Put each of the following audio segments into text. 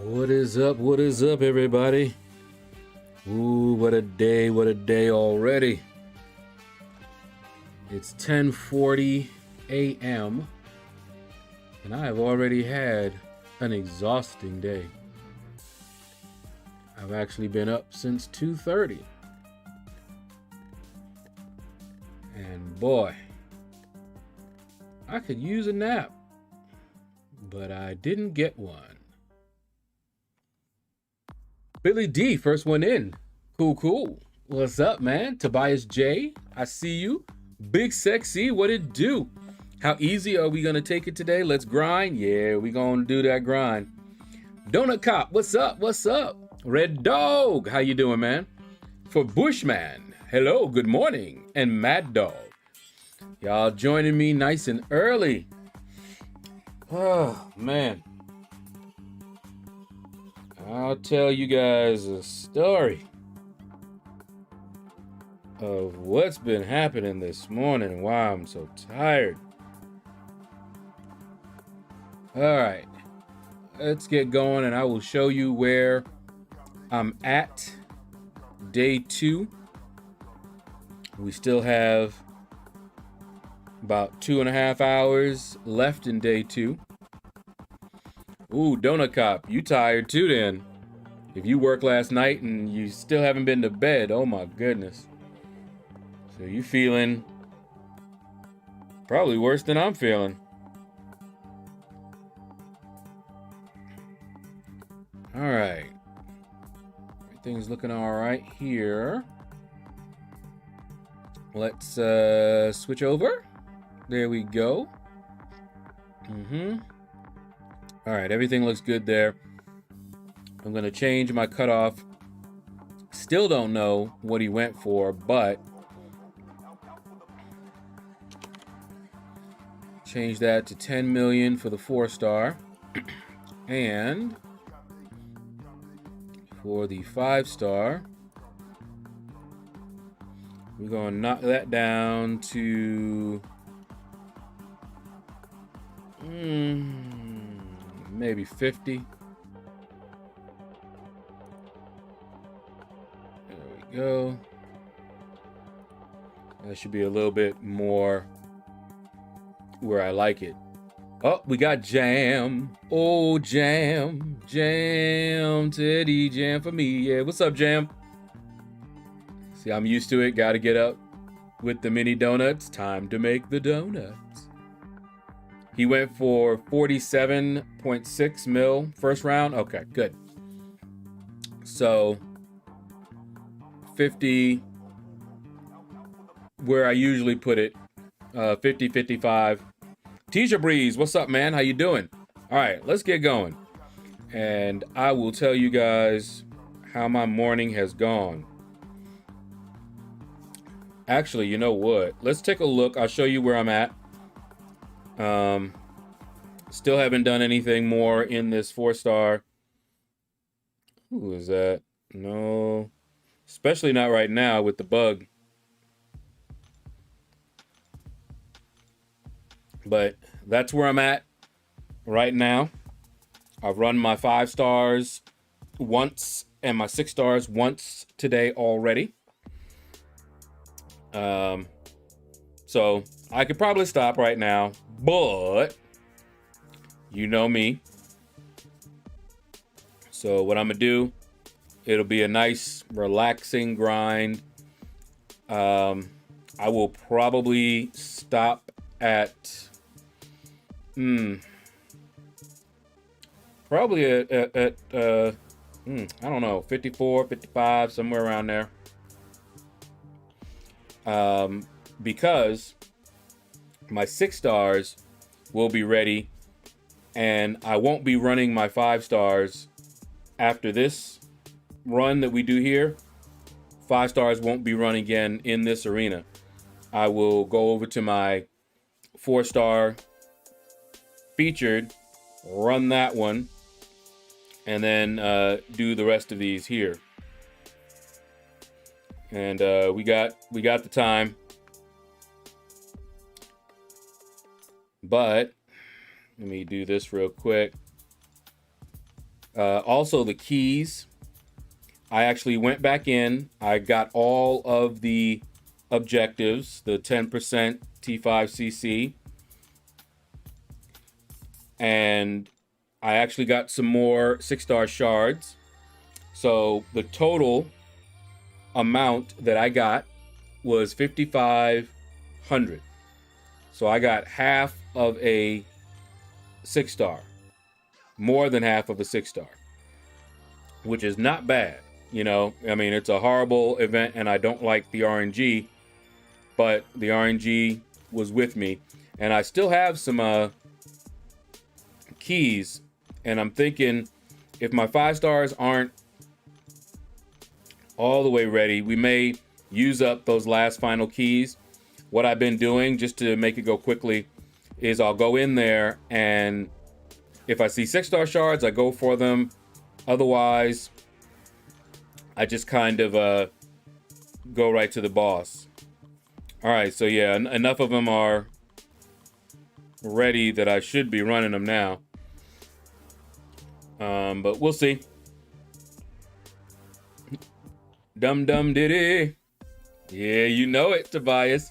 What is up? What is up, everybody? Ooh, what a day already. It's 10:40 a.m. and I have already had an exhausting day. I've actually been up since 2:30. And boy, I could use a nap, but I didn't get one. Billy D, first one in. Cool. What's up, man? Tobias J, I see you. Big Sexy, what it do? How easy are we gonna take it today? Let's grind. Yeah, we gonna do that grind. Donut Cop, what's up? Red Dog, how you doing, man? For Bushman, hello, good morning. And Mad Dog, y'all joining me nice and early. Oh, man. I'll tell you guys a story of what's been happening this morning and why I'm so tired. All right, let's get going and I will show you where I'm at day 2. We still have about 2.5 hours left in day 2. Ooh, Donut Cop, you tired too then. If you worked last night and you still haven't been to bed, oh my goodness. So you feeling probably worse than I'm feeling. All right. Everything's looking all right here. Let's switch over. There we go. All right, everything looks good there. I'm gonna change my cutoff. Still don't know what he went for, but change that to 10 million for the 4-star. And for the 5-star, we're gonna knock that down to maybe 50. There we go. That should be a little bit more where I like it. Oh, we got Jam. Oh, Jam. Teddy Jam for me. Yeah, what's up, Jam? See, I'm used to it. Got to get up with the mini donuts. Time to make the donuts. He went for 47.6 mil first round. Okay, good. So 50, where I usually put it, 50, 55. Tisha Breeze, what's up, man? How you doing? All right, let's get going. And I will tell you guys how my morning has gone. Actually, you know what? Let's take a look. I'll show you where I'm at. Still haven't done anything more in this 4-star. Who is that? No, especially not right now with the bug. But that's where I'm at right now. I've run my 5-stars once and my 6-stars once today already. So I could probably stop right now, but you know me. So what I'm gonna do, it'll be a nice relaxing grind. I will probably stop at probably at I don't know, 54, 55, somewhere around there. Because my 6-stars will be ready and I won't be running my 5-stars after this run that we do here. 5-stars won't be run again in this arena. I will go over to my 4-star featured, run that one, and then do the rest of these here. And we got the time. But let me do this real quick. Also the keys. I actually went back in. I got all of the objectives, the 10% T5CC. And I actually got some more 6-star shards. So the total amount that I got was 5,500. So I got half of a 6-star, more than half of a 6-star, which is not bad. You know, I mean, it's a horrible event and I don't like the RNG, but the RNG was with me. And I still have some keys, and I'm thinking if my 5 stars aren't all the way ready, we may use up those last final keys. What I've been doing, just to make it go quickly, is I'll go in there, and if I see 6-star shards, I go for them. Otherwise, I just kind of go right to the boss. All right, so yeah, enough of them are ready that I should be running them now. But we'll see. Dum dum diddy. Yeah, you know it, Tobias.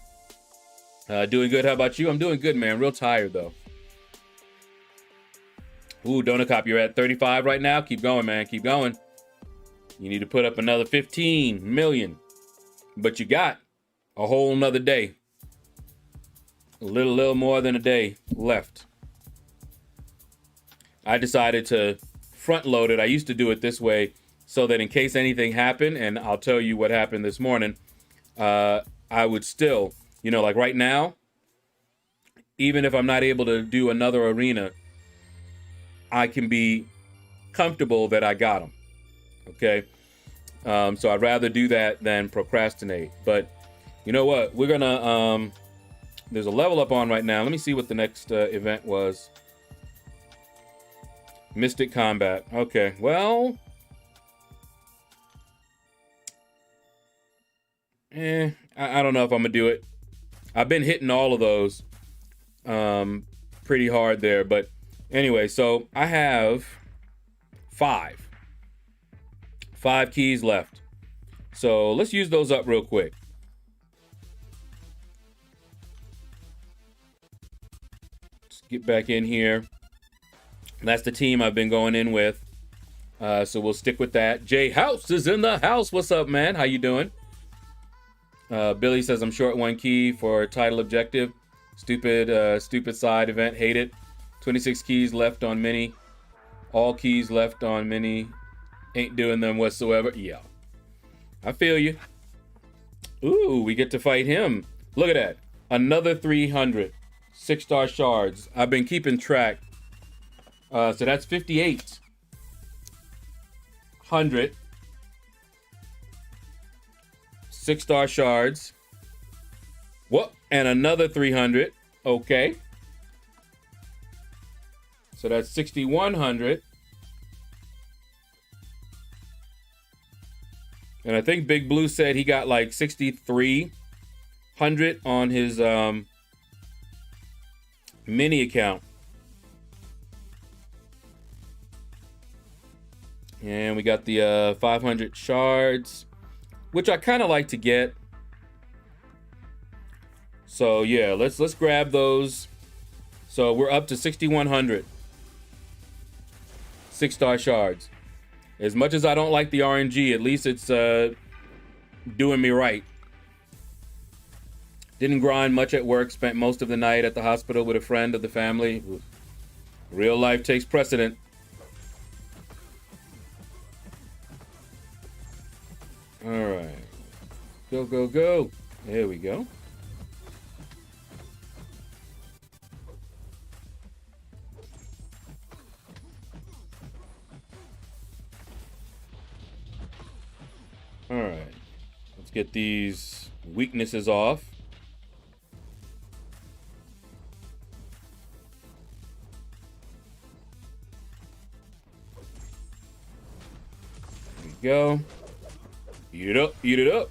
Doing good. How about you? I'm doing good, man. Real tired though. Ooh, Donut Cop, you're at 35 right now. Keep going, man. Keep going. You need to put up another 15 million. But you got a whole nother day. A little more than a day left. I decided to front load it. I used to do it this way so that in case anything happened, and I'll tell you what happened this morning, I would still, you know, like right now, even if I'm not able to do another arena, I can be comfortable that I got them. Okay. So I'd rather do that than procrastinate. But you know what? We're gonna, there's a level up on right now. Let me see what the next event was. Mystic Combat. Okay, well, I don't know if I'm gonna do it. I've been hitting all of those pretty hard there, but anyway, so I have 5 keys left. So let's use those up real quick. Let's get back in here. That's the team I've been going in with. So we'll stick with that. Jay House is in the house. What's up, man? How you doing? Billy says I'm short 1 key for title objective. Stupid side event. Hate it. 26 keys left on mini. All keys left on mini. Ain't doing them whatsoever. Yeah. I feel you. Ooh, we get to fight him. Look at that. Another 300. 6-star shards. I've been keeping track. So that's 5,800 6-star shards. What? And another 300. Okay. So that's 6,100. And I think Big Blue said he got like 6,300 on his mini account. And we got the 500 shards, which I kind of like to get. So yeah, let's grab those. So we're up to 6,100 6-star shards. As much as I don't like the RNG, at least it's doing me right. Didn't grind much at work. Spent most of the night at the hospital with a friend of the family. Real life takes precedent. All right, go, go, go. There we go. All right, let's get these weaknesses off. There we go. Eat it up, eat it up.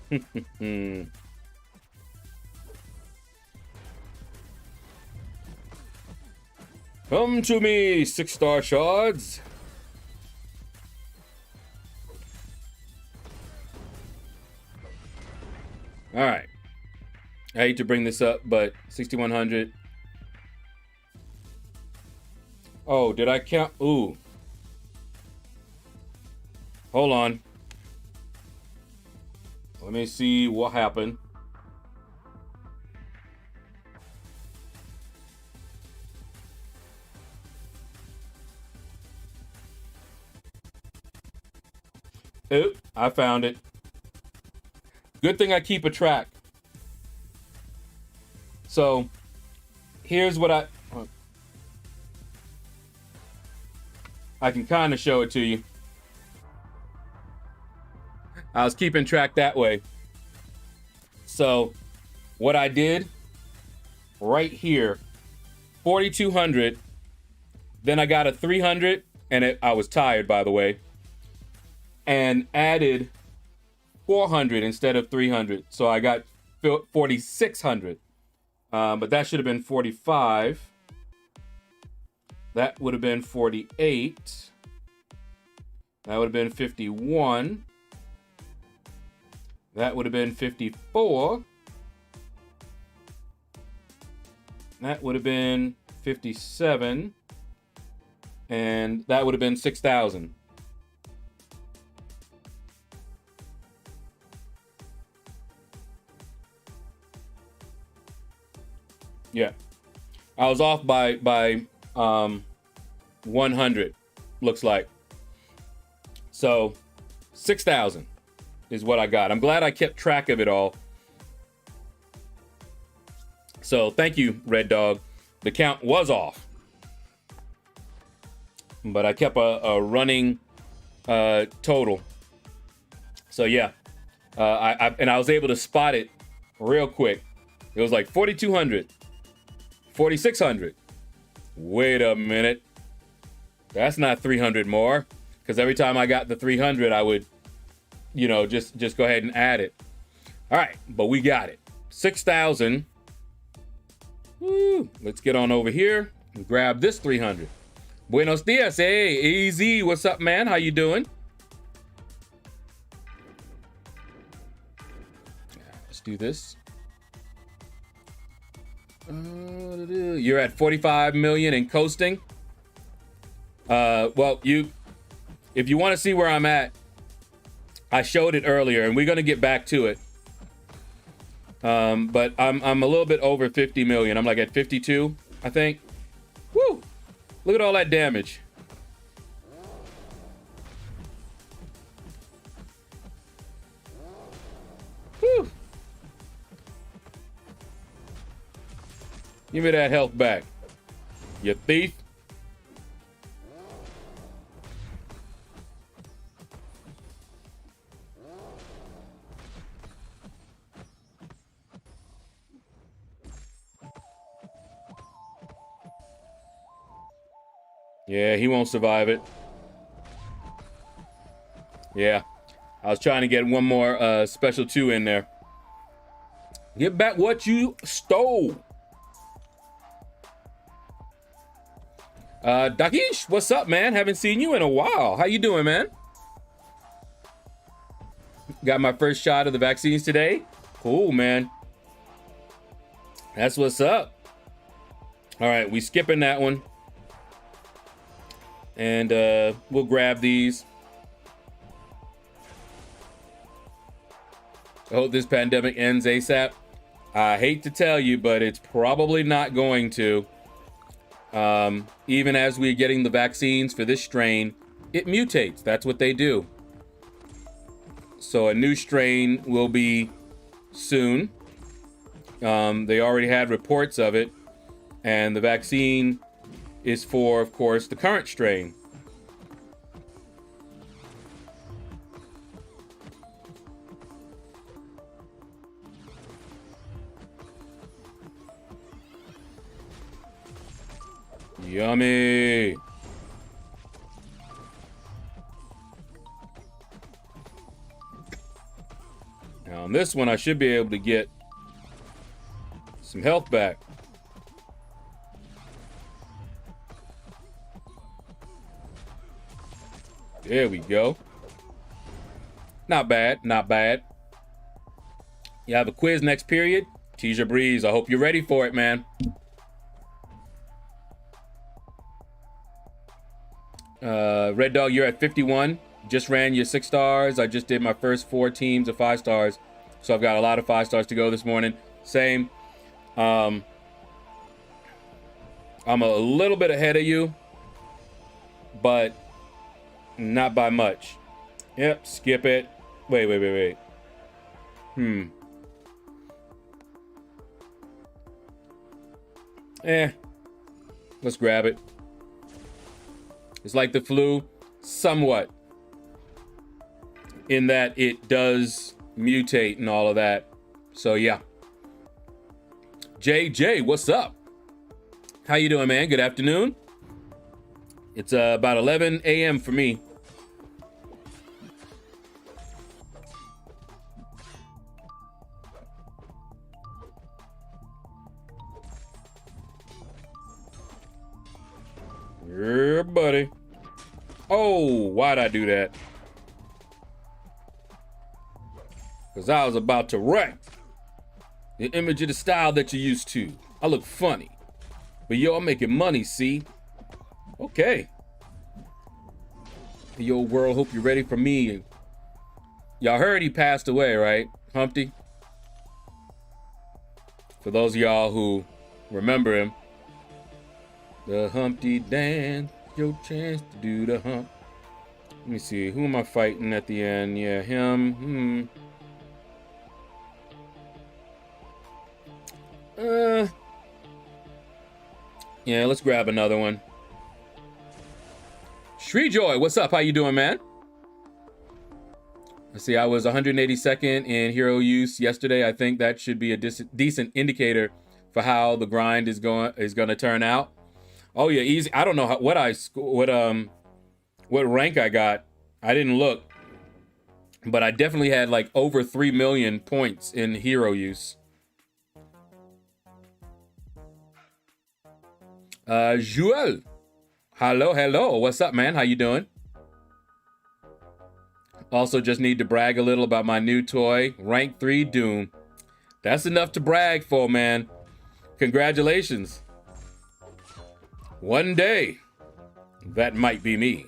Come to me, 6-star shards. All right. I hate to bring this up, but 6,100. Oh, did I count? Ooh. Hold on. Let me see what happened. Oh, I found it. Good thing I keep a track. So, here's what I can kind of show it to you. I was keeping track that way. So, what I did right here, 4,200. Then I got a 300, and I was tired, by the way, and added 400 instead of 300. So I got 4,600. But that should have been 45. That would have been 48. That would have been 51. That would have been 54. That would have been 57. And that would have been 6,000. Yeah. I was off by 100, looks like. So 6,000 is what I got. I'm glad I kept track of it all. So thank you, Red Dog. The count was off, but I kept a running total. So yeah, I was able to spot it real quick. It was like 4,200, 4,600. Wait a minute. That's not 300 more. Because every time I got the 300, I would, just go ahead and add it. All right, but we got it. 6,000. Woo. Let's get on over here and grab this 300. Buenos dias. Hey, Easy. What's up, man? How you doing? Let's do this. You're at 45 million and coasting. Well, if you want to see where I'm at, I showed it earlier, and we're gonna get back to it. But I'm a little bit over 50 million. I'm like at 52, I think. Woo! Look at all that damage. Woo! Give me that health back, you thief. Yeah, he won't survive it. Yeah, I was trying to get one more special 2 in there. Get back what you stole. Dakish, what's up, man? Haven't seen you in a while. How you doing, man? Got my first shot of the vaccines today. Cool, man. That's what's up. All right, we skipping that one. And we'll grab these. I hope this pandemic ends ASAP. I hate to tell you, but it's probably not going to. Even as we're getting the vaccines for this strain, it mutates. That's what they do. So a new strain will be soon. They already had reports of it. And the vaccine is for, of course, the current strain. Yummy. Now on this one, I should be able to get some health back. There we go. Not bad, not bad. You have a quiz next period. Tease your breeze. I hope you're ready for it, man. Red Dog, you're at 51. Just ran your 6 stars. I just did my first 4 teams of 5 stars. So I've got a lot of 5 stars to go this morning. Same. I'm a little bit ahead of you, but not by much. Yep, skip it. Wait. Let's grab it. It's like the flu, somewhat, in that it does mutate and all of that. So yeah. JJ, what's up? How you doing, man? Good afternoon. It's about 11 a.m. for me. Yeah, buddy. Oh, why'd I do that? Because I was about to wreck the image of the style that you're used to. I look funny. But yo, I'm making money, see? Okay. Yo, world, hope you're ready for me. Y'all heard he passed away, right? Humpty? For those of y'all who remember him. The Humpty Dance, your chance to do the hump. Let me see, who am I fighting at the end? Yeah, him. Yeah, let's grab another one. Shreejoy, what's up? How you doing, man? Let's see, I was 182nd in hero use yesterday. I think that should be a decent indicator for how the grind is going to turn out. Oh yeah, easy. I don't know what rank I got. I didn't look, but I definitely had like over 3 million points in hero use. Joel, hello. What's up, man? How you doing? Also, just need to brag a little about my new toy, Rank 3 Doom. That's enough to brag for, man. Congratulations. One day, that might be me.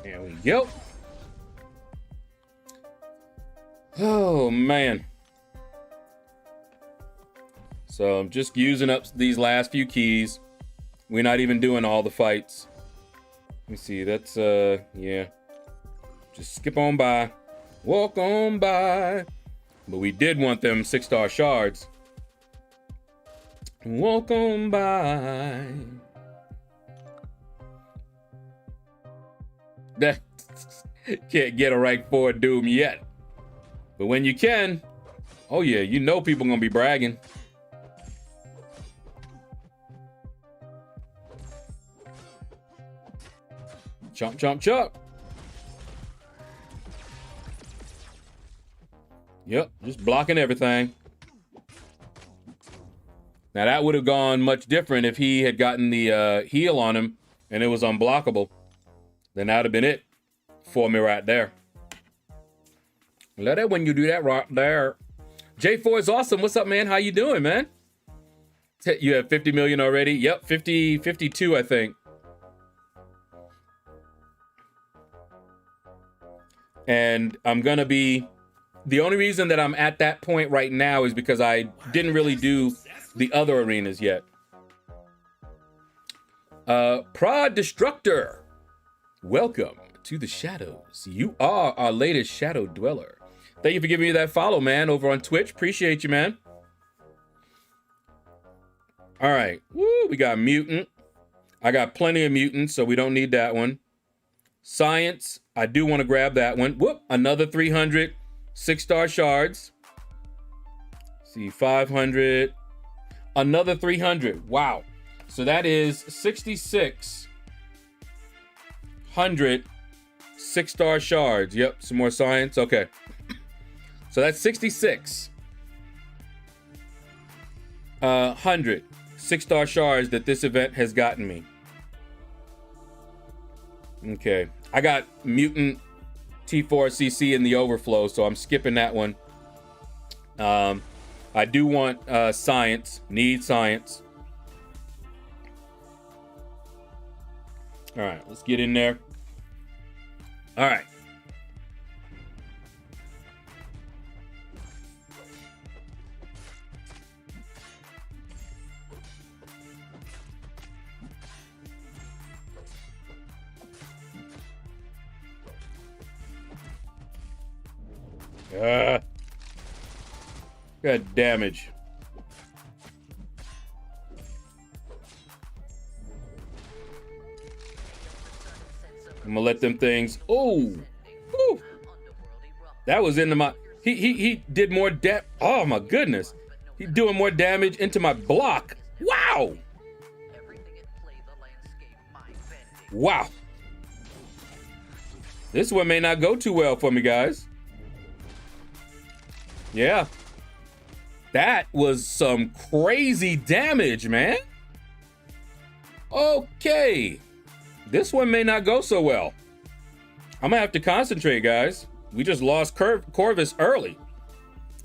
There we go. Oh, man. So I'm just using up these last few keys. We're not even doing all the fights. Let me see, that's, yeah. Just skip on by. Walk on by. But we did want them 6-star shards. Walk on by. Can't get a rank 4 Doom yet. But when you can, oh yeah, you know people gonna be bragging. Chomp, chomp, chomp. Yep, just blocking everything. Now that would have gone much different if he had gotten the heal on him and it was unblockable. Then that would have been it for me right there. Love it when you do that right there. J4 is awesome. What's up, man? How you doing, man? You have 50 million already? Yep, 52, I think. And I'm gonna be, the only reason that I'm at that point right now is because I didn't really do the other arenas yet. Prod Destructor, welcome to the shadows. You are our latest shadow dweller. Thank you for giving me that follow, man, over on Twitch. Appreciate you, man. All right, woo, we got Mutant. I got plenty of Mutants, so we don't need that one. Science, I do want to grab that one. Whoop, another 300. 6-star shards. See, 500. Another 300. Wow. So that is 6,600 6-star shards. Yep, some more science. Okay. So that's 6,600 6-star shards that this event has gotten me. Okay. I got mutant T4CC in the overflow, so I'm skipping that one. I do want science. Need science. All right, let's get in there. All right. Got damage. I'm gonna let them things. Oh, that was into my. He did more depth. Oh my goodness, he's doing more damage into my block. Wow. Wow. This one may not go too well for me, guys. Yeah. That was some crazy damage, man. Okay. This one may not go so well. I'm gonna have to concentrate, guys. We just lost Corvus early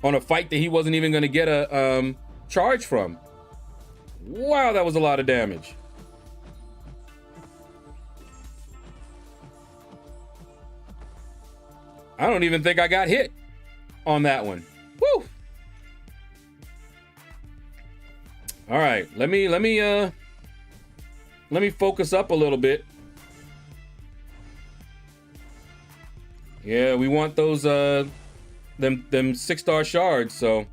on a fight that he wasn't even gonna get a charge from. Wow, that was a lot of damage. I don't even think I got hit on that one. Woo! All right, let me focus up a little bit. Yeah, we want those them 6-star shards, so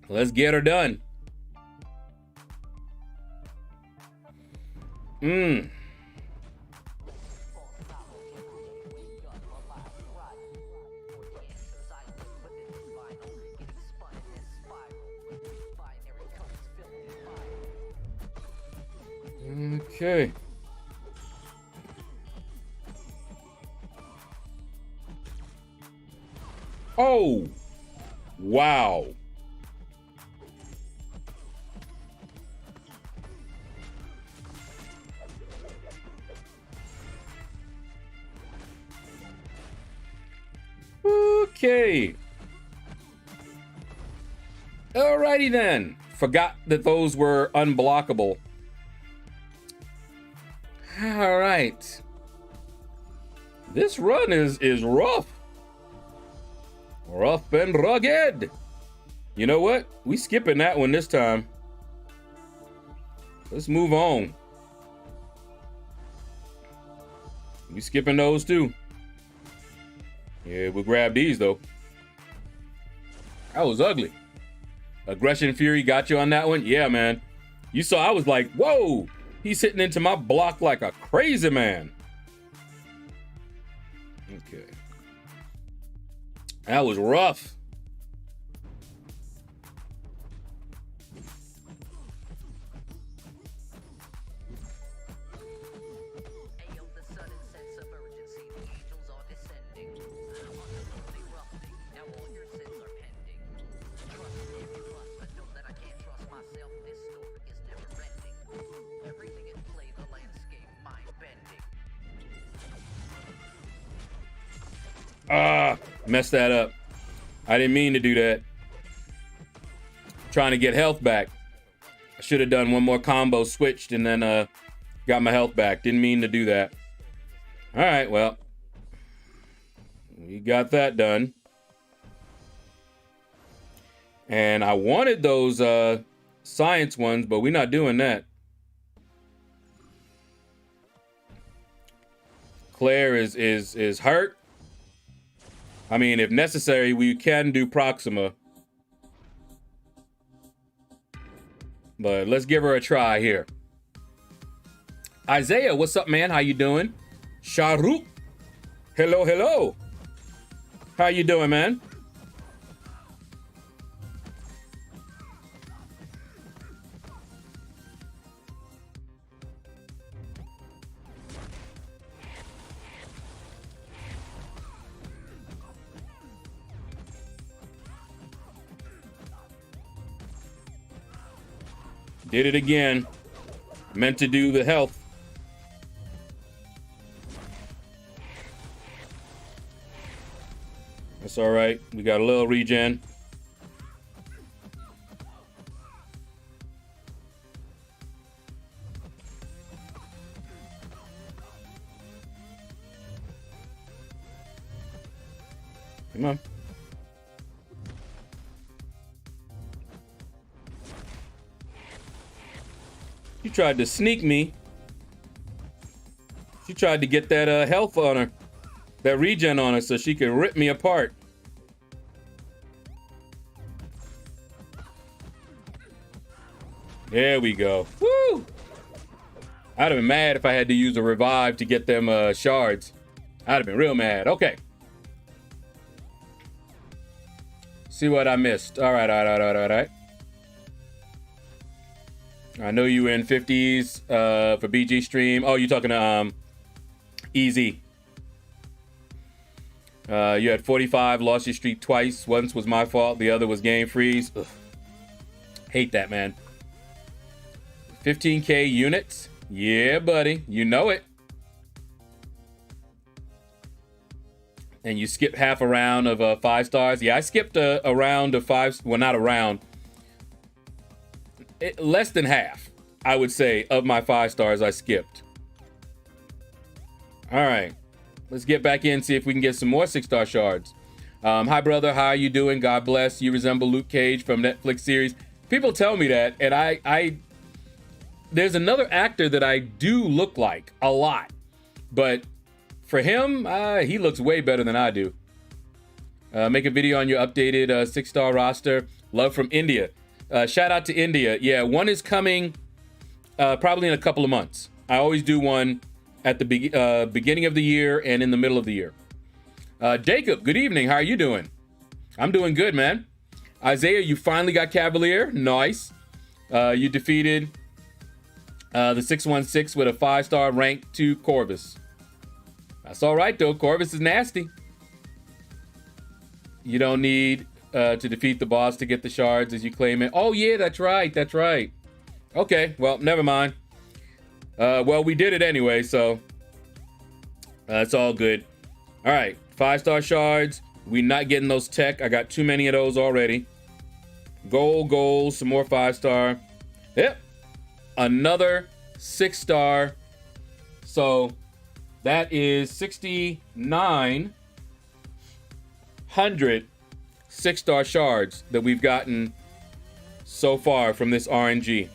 let's get her done. Okay. Oh, wow. Okay. Alrighty then. Forgot that those were unblockable. All right. This run is rough. Rough and rugged. You know what? We skipping that one this time. Let's move on. We skipping those too. Yeah, we'll grab these though. That was ugly. Aggression Fury got you on that one? Yeah, man. You saw I was like, whoa. He's hitting into my block like a crazy man. Okay. That was rough. Messed that up. I didn't mean to do that. Trying to get health back. I should have done one more combo, switched, and then got my health back. Didn't mean to do that. All right, well, we got that done. And I wanted those science ones, but we're not doing that. Claire is hurt. I mean, if necessary, we can do Proxima. But let's give her a try here. Isaiah, what's up, man? How you doing? Shahrukh. Hello, hello. How you doing, man? Did it again. Meant to do the health. That's all right. We got a little regen. Come on. She tried to sneak me. She tried to get that health on her. That regen on her so she could rip me apart. There we go. Woo! I'd have been mad if I had to use a revive to get them shards. I'd have been real mad. Okay. See what I missed. All right. I know you in 50s for BG stream. Oh, you talking to Easy. You had 45, lost your streak twice. Once was my fault, the other was game freeze. Ugh. Hate that, man. 15K units. Yeah, buddy. You know it. And you skip half a round of 5 stars. Yeah, I skipped a round of 5. Well, not a round. Less than half, I would say, of my 5 stars I skipped. All right. Let's get back in, see if we can get some more 6-star shards. Hi, brother. How are you doing? God bless. You resemble Luke Cage from Netflix series. People tell me that, and I there's another actor that I do look like a lot. But for him, he looks way better than I do. Make a video on your updated 6-star roster. Love from India. Shout out to India. Yeah, one is coming probably in a couple of months. I always do one at the beginning of the year and in the middle of the year. Jacob, good evening. How are you doing? I'm doing good, man. Isaiah, you finally got Cavalier. Nice. You defeated the 616 with a 5-star rank 2 Corvus. That's all right, though. Corvus is nasty. You don't need to defeat the boss to get the shards as you claim it. Oh, yeah, that's right. That's right. Okay, well, never mind. Well, we did it anyway, so it's all good. All right, 5-star shards. We're not getting those tech. I got too many of those already. Gold, some more 5-star. Yep, another 6-star. So that is 6,900 6-star shards that we've gotten so far from this RNG.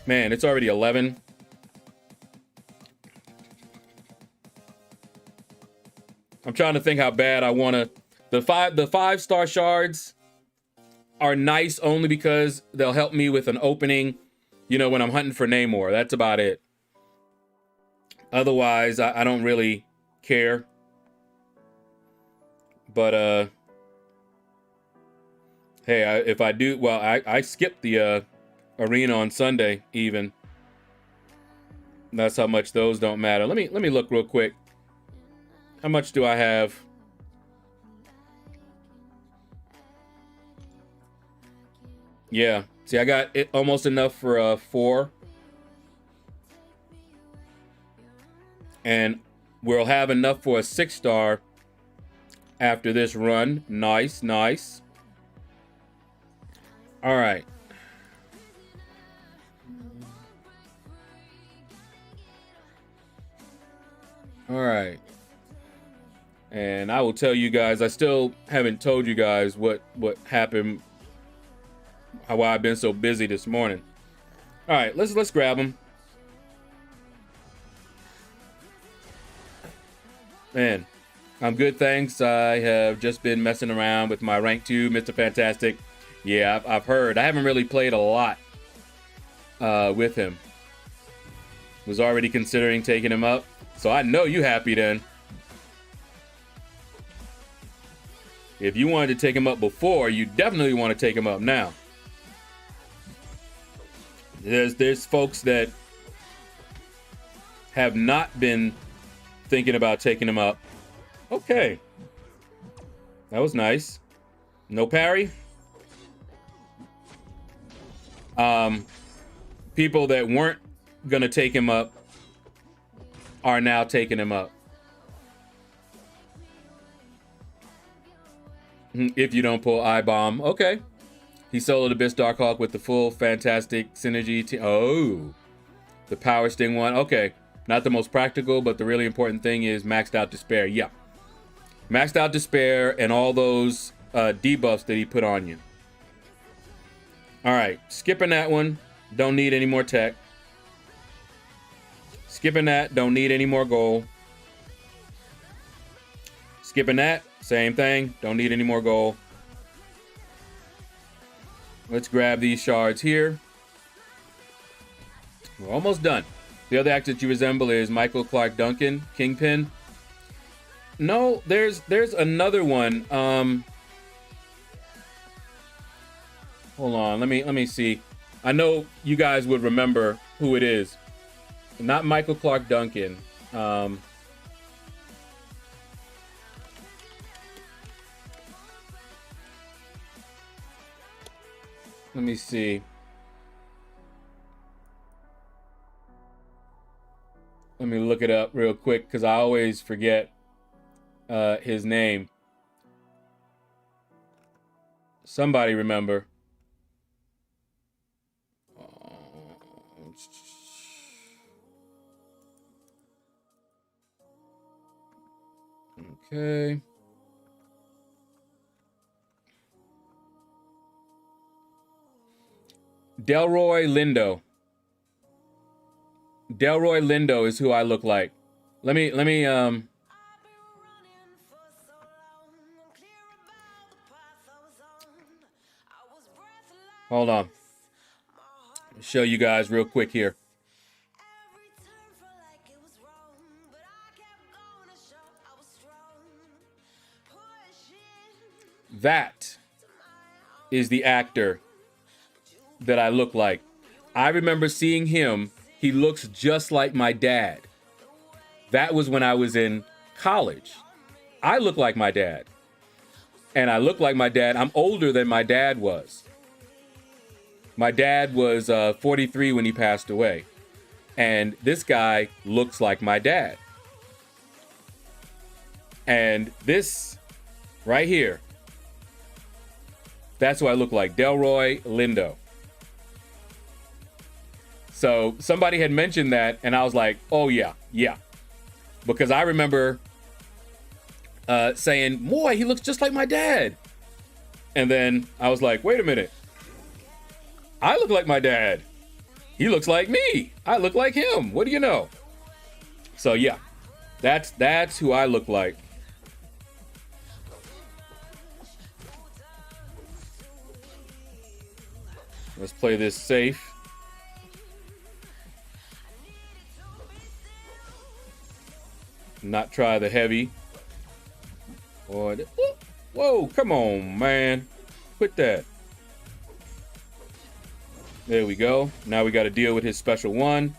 Man, it's already 11. I'm trying to think how bad I want to. The 5-star shards are nice only because they'll help me with an opening, you know, when I'm hunting for Namor. That's about it. Otherwise, I don't really care. But hey, if I do, well, I skipped the arena on Sunday even. That's how much those don't matter. Let me look real quick. How much do I have? Yeah, see, I got it almost enough for 4. And we'll have enough for a 6-star after this run. Nice. All right. All right. And I will tell you guys, I still haven't told you guys what happened, why I've been so busy this morning. All right, let's grab them. Man, I'm good, thanks. I have just been messing around with my rank 2, Mr. Fantastic. Yeah, I've heard. I haven't really played a lot with him. Was already considering taking him up. So I know you happy then. If you wanted to take him up before, you definitely want to take him up now. There's folks that have not been thinking about taking him up. Okay. That was nice. No parry. People that weren't gonna take him up are now taking him up. If you don't pull I-Bomb. Okay. He soloed Abyss Darkhawk with the full fantastic synergy. Oh. The Power Sting one. Okay. Not the most practical, but the really important thing is maxed out Despair. Yeah. Maxed out Despair and all those debuffs that he put on you. All right. Skipping that one. Don't need any more tech. Skipping that. Don't need any more gold. Skipping that. Same thing. Don't need any more gold. Let's grab these shards here. We're almost done. The other actor that you resemble is Michael Clark Duncan, Kingpin. No, there's another one. Hold on, let me see. I know you guys would remember who it is. Not Michael Clark Duncan. Let me see. Let me look it up real quick because I always forget his name. Somebody remember. Okay. Delroy Lindo. Delroy Lindo is who I look like. Let me hold on. Show you guys real quick here. That is the actor that I look like. I remember seeing him. He looks just like my dad. That was when I was in college. I look like my dad. And I look like my dad. I'm older than my dad was. My dad was 43 when he passed away. And this guy looks like my dad. And this right here, that's what I look like. Delroy Lindo. So somebody had mentioned that, and I was like, oh, yeah. Because I remember saying, boy, he looks just like my dad. And then I was like, wait a minute. I look like my dad. He looks like me. I look like him. What do you know? So, yeah, that's who I look like. Let's play this safe. Not try the heavy. Or whoa, come on, man. Quit that. There we go. Now we got to deal with his special one.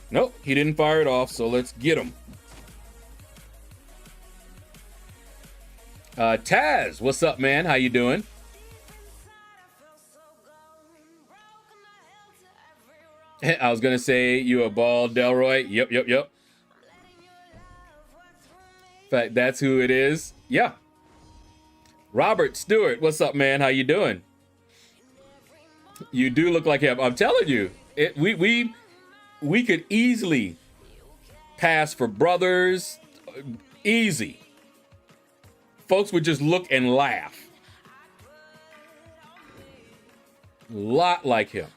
Nope, he didn't fire it off, so let's get him. Taz, what's up, man? How you doing? I was gonna say you a bald Delroy. Yep. In fact, that's who it is. Yeah. Robert Stewart, what's up, man? How you doing? You do look like him. I'm telling you, we could easily pass for brothers. Easy. Folks would just look and laugh. A lot like him.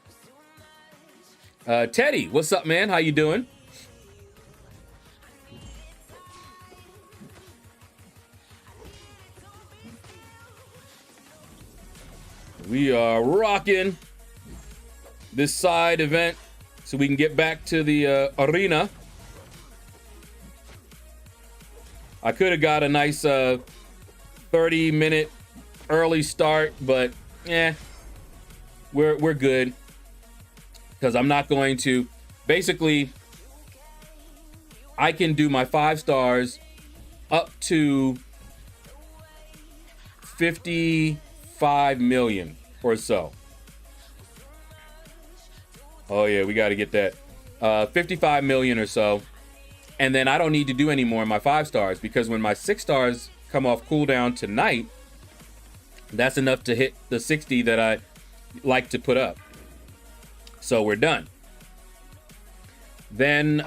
Teddy, what's up, man? How you doing? We are rocking this side event so we can get back to the arena. I could have got a nice 30-minute early start, but yeah, we're good because I'm not going to. Basically, I can do my 5 stars up to 55 million or so. Oh yeah, we got to get that 55 million or so, and then I don't need to do any more in my 5 stars because when my 6 stars come off cooldown tonight, that's enough to hit the 60 that I like to put up. So we're done. Then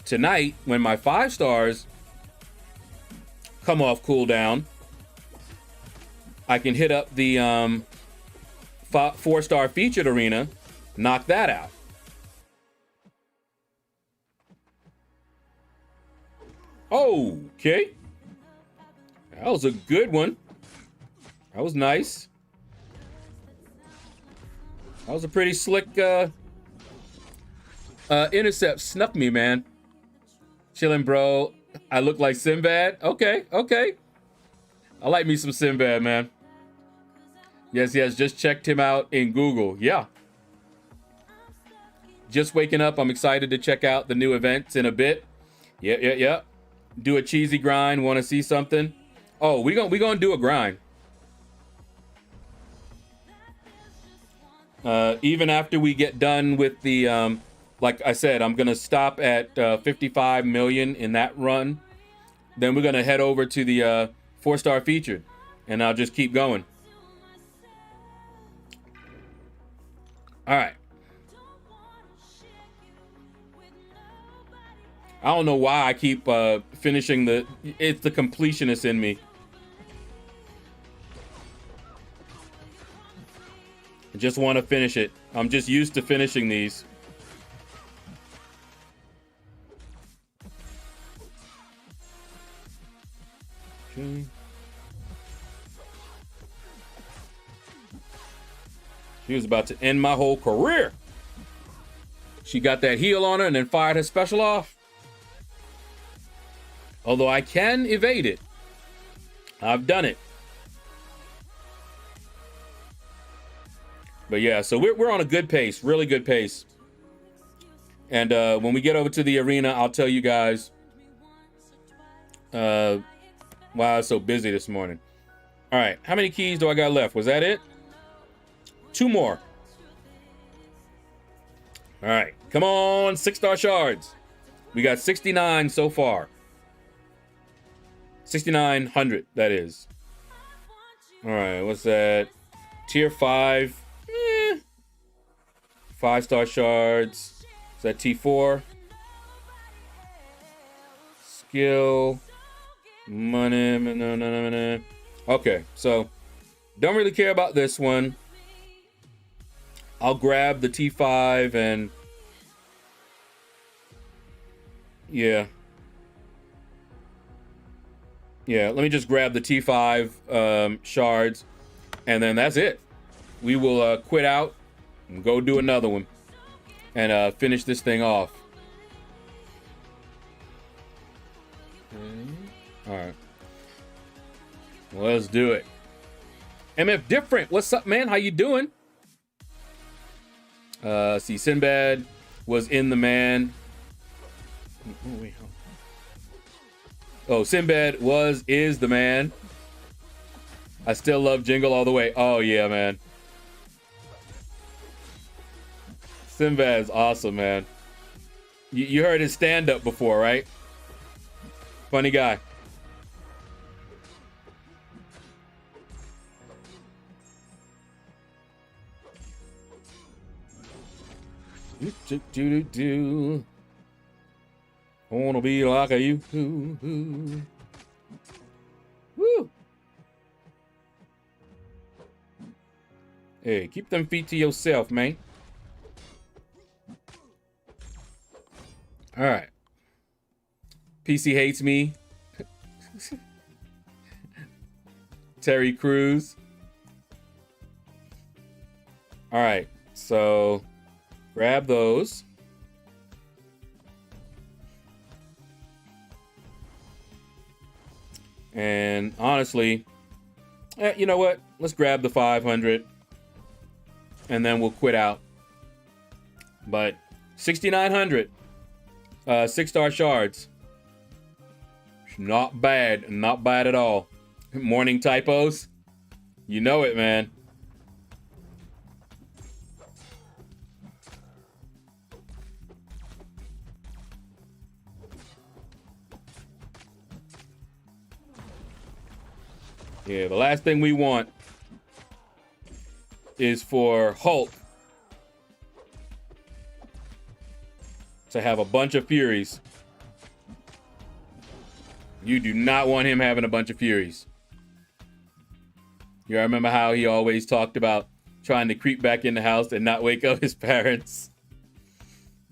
tonight, when my 5 stars come off cooldown, I can hit up the 4-star featured arena, knock that out. Okay. That was a good one. That was nice. That was a pretty slick intercept. Snuck me, man. Chillin', bro. I look like Sinbad. Okay, okay. I like me some Sinbad, man. Yes, just checked him out in Google. Yeah. Just waking up. I'm excited to check out the new events in a bit. Yeah. Do a cheesy grind. Want to see something? Oh, we gonna do a grind. Even after we get done with the, like I said, I'm gonna stop at 55 million in that run. Then we're gonna head over to the 4-star featured, and I'll just keep going. All right. I don't know why I keep finishing it's the completionist in me. I just want to finish it. I'm just used to finishing these. Okay. She was about to end my whole career. She got that heal on her and then fired her special off. Although I can evade it. I've done it. But yeah, so we're on a good pace, really good pace. And when we get over to the arena, I'll tell you guys why I was so busy this morning. All right, how many keys do I got left? Was that it? 2 more. All right, come on, 6-star shards. We got 69 so far. 6,900, that is. All right, what's that? Tier 5. 5-star shards. Is that T4? Skill. Money. No. Okay, so don't really care about this one. I'll grab the T5 and yeah, let me just grab the T5 shards, and then that's it. We will quit out and go do another one and finish this thing off. All right, well, let's do it. MF Different, what's up, man? How you doing? See, Sinbad was in the man. Oh, Sinbad is the man. I still love Jingle all the way. Oh yeah, man. Sinbad's awesome, man. You heard his stand-up before, right? Funny guy. Do. Wanna be like a you. Woo. Hey, keep them feet to yourself, man. All right. PC hates me. Terry Crews. All right, so grab those. And honestly, you know what? Let's grab the 500 and then we'll quit out. But 6,900 6-star shards. Not bad. Not bad at all. Morning typos. You know it, man. Yeah, the last thing we want is for Hulk to have a bunch of Furies. You do not want him having a bunch of Furies. You remember how he always talked about trying to creep back in the house and not wake up his parents?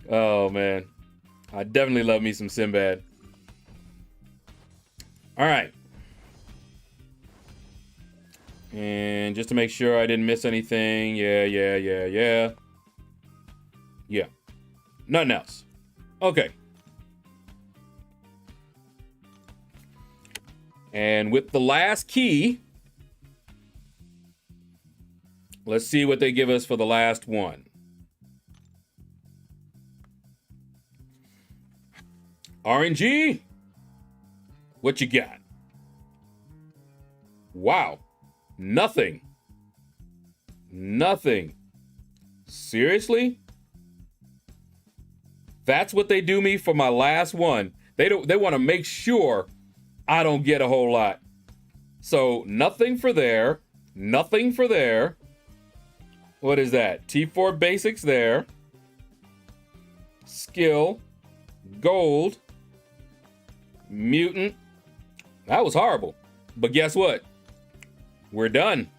Oh, man. I definitely love me some Sinbad. All right. And just to make sure I didn't miss anything. Yeah. Nothing else. Okay. And with the last key, let's see what they give us for the last one. RNG, what you got? Wow. Nothing. Seriously? That's what they do me for my last one. They want to make sure I don't get a whole lot. So nothing for there. What is that? T4 basics there. Skill. Gold. Mutant. That was horrible. But guess what? We're done.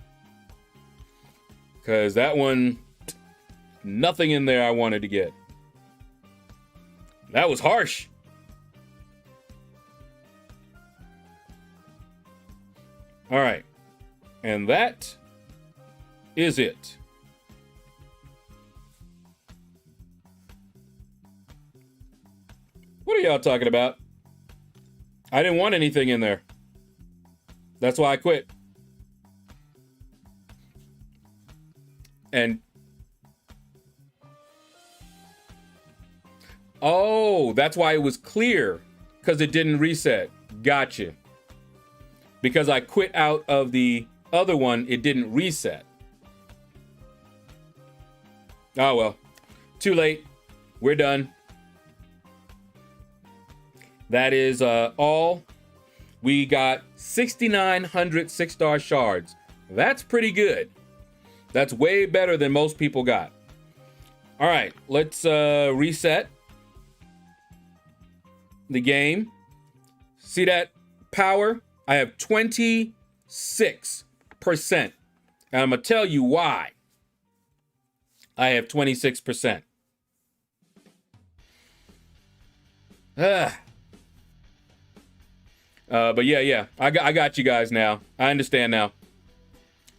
Because that one, nothing in there I wanted to get. That was harsh. All right. And that is it. What are y'all talking about? I didn't want anything in there. That's why I quit. And oh, that's why it was clear, because it didn't reset. Gotcha. Because I quit out of the other one, it didn't reset. Oh well, too late. We're done. That is all. We got 6,900 6-star shards. That's pretty good. That's way better than most people got. All right, let's reset the game. See that power? I have 26%. And I'm going to tell you why I have 26%. But yeah, I got you guys now. I understand now.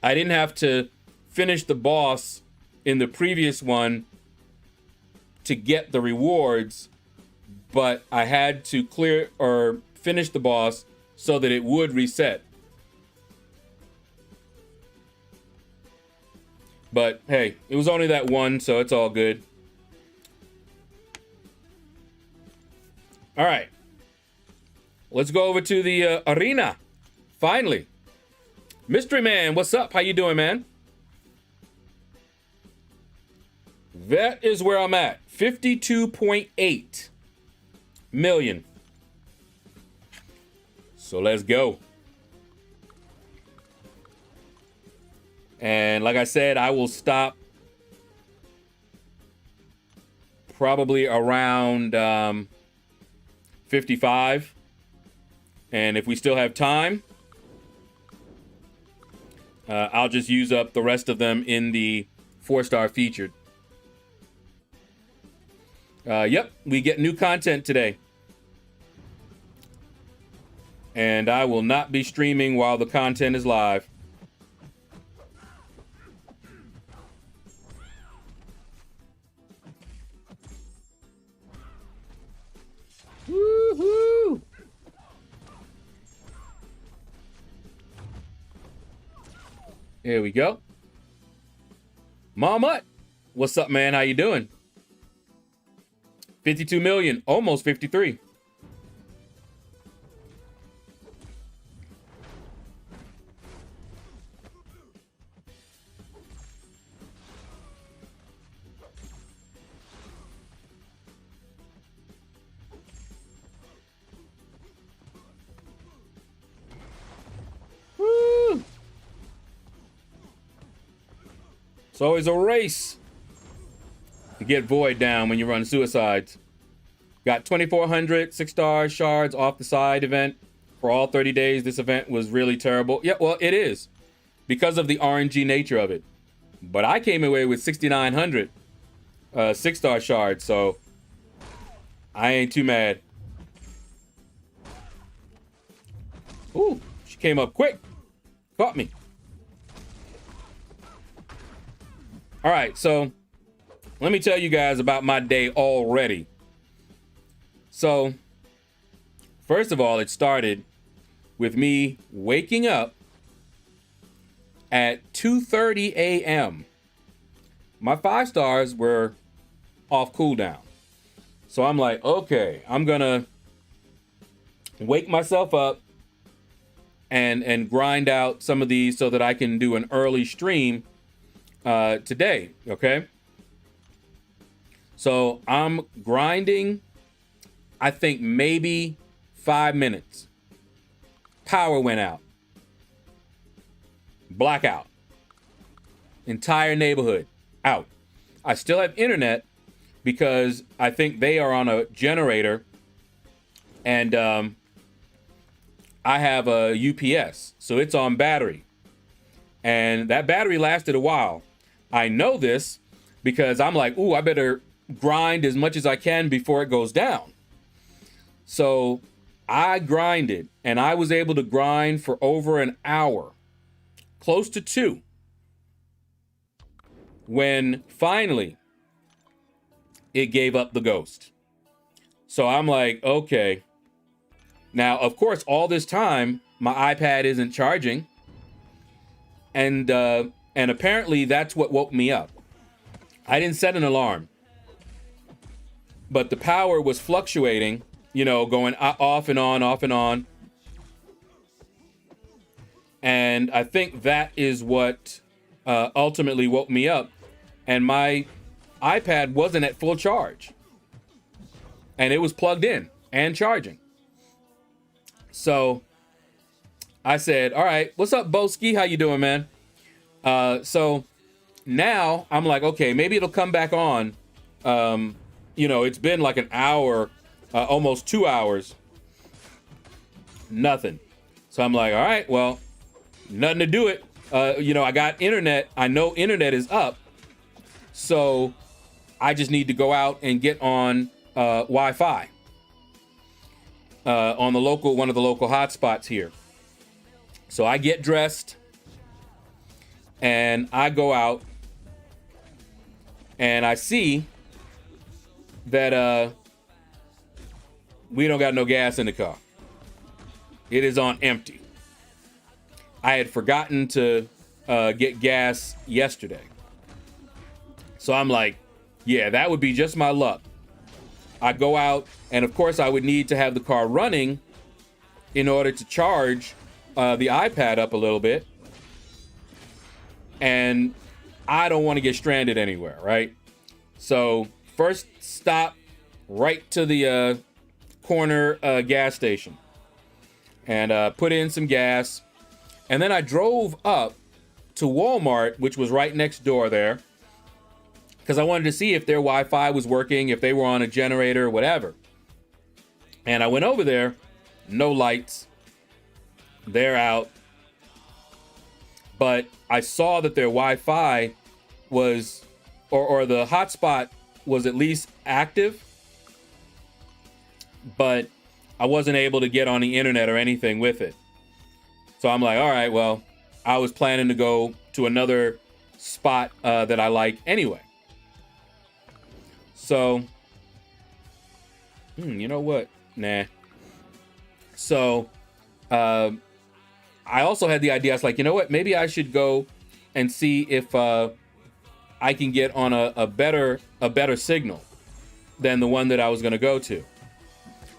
I didn't have to finish the boss in the previous one to get the rewards, but I had to clear or finish the boss so that it would reset. But hey, it was only that one, so it's all good. All right. Let's go over to the arena. Finally. Mystery Man, what's up? How you doing, man? That is where I'm at. 52.8 million. So let's go. And like I said, I will stop probably around 55. And if we still have time, I'll just use up the rest of them in the 4-star featured. Yep, we get new content today. And I will not be streaming while the content is live. Woohoo! There we go. Marmot, what's up, man? How you doing? 52 million, almost 53. Woo! It's always a race to get Void down when you run Suicides. Got 2,400 6-star shards off the side event for all 30 days. This event was really terrible. Yeah, well, it is because of the RNG nature of it. But I came away with 6,900 6-star shards, so I ain't too mad. Ooh, she came up quick. Caught me. All right, so let me tell you guys about my day already. So, first of all, it started with me waking up at 2:30 a.m. My 5 stars were off cooldown. So I'm like, okay, I'm gonna wake myself up and grind out some of these so that I can do an early stream today, okay? So I'm grinding, I think maybe 5 minutes. Power went out. Blackout. Entire neighborhood out. I still have internet because I think they are on a generator, and I have a UPS, so it's on battery. And that battery lasted a while. I know this because I'm like, ooh, I better grind as much as I can before it goes down. So I grinded, and I was able to grind for over an hour, close to 2, when finally it gave up the ghost. So I'm like, okay. Now, of course, all this time, my iPad isn't charging. And apparently that's what woke me up. I didn't set an alarm, but the power was fluctuating, you know, going off and on, off and on. And I think that is what ultimately woke me up. And my iPad wasn't at full charge. And it was plugged in and charging. So I said, all right, what's up, Boski? How you doing, man? So now I'm like, okay, maybe it'll come back on. You know, it's been like an hour, almost 2 hours. Nothing. So I'm like, all right, well, nothing to do it. You know, I got internet. I know internet is up. So I just need to go out and get on Wi-Fi on the local, one of the local hotspots here. So I get dressed and I go out and I see that we don't got no gas in the car. It is on empty. I had forgotten to get gas yesterday. So I'm like, yeah, that would be just my luck. I go out, and of course I would need to have the car running in order to charge the iPad up a little bit. And I don't want to get stranded anywhere, right? So first stop right to the corner gas station and put in some gas. And then I drove up to Walmart, which was right next door there, because I wanted to see if their Wi-Fi was working, if they were on a generator or whatever. And I went over there, no lights, they're out. But I saw that their Wi-Fi was, or the hotspot was at least active, but I wasn't able to get on the internet or anything with it. So I'm like, all right, well, I was planning to go to another spot that I like anyway. So, you know what? Nah. So, I also had the idea. I was like, you know what? Maybe I should go and see if I can get on a better signal than the one that I was going to go to.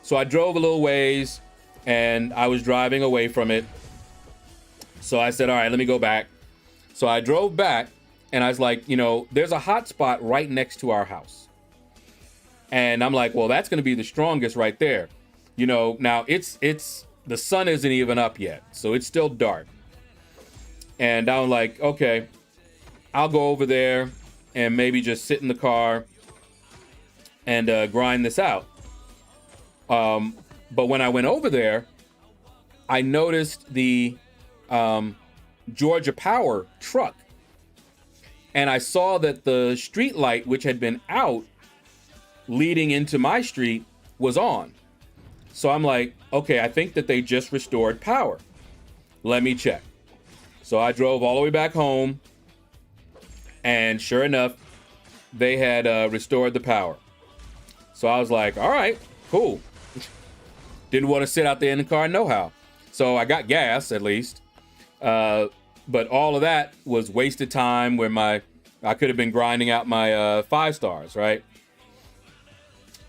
So I drove a little ways, and I was driving away from it. So I said, all right, let me go back. So I drove back, and I was like, you know, there's a hot spot right next to our house. And I'm like, well, that's going to be the strongest right there. You know, now it's the sun isn't even up yet, so it's still dark. And I'm like, okay, I'll go over there and maybe just sit in the car and grind this out. But when I went over there, I noticed the Georgia Power truck. And I saw that the street light, which had been out leading into my street, was on. So I'm like, okay, I think that they just restored power. Let me check. So I drove all the way back home, and sure enough, they had restored the power. So I was like, all right, cool. Didn't want to sit out there in the car, no how. So I got gas at least. But all of that was wasted time where I could have been grinding out my 5 stars, right?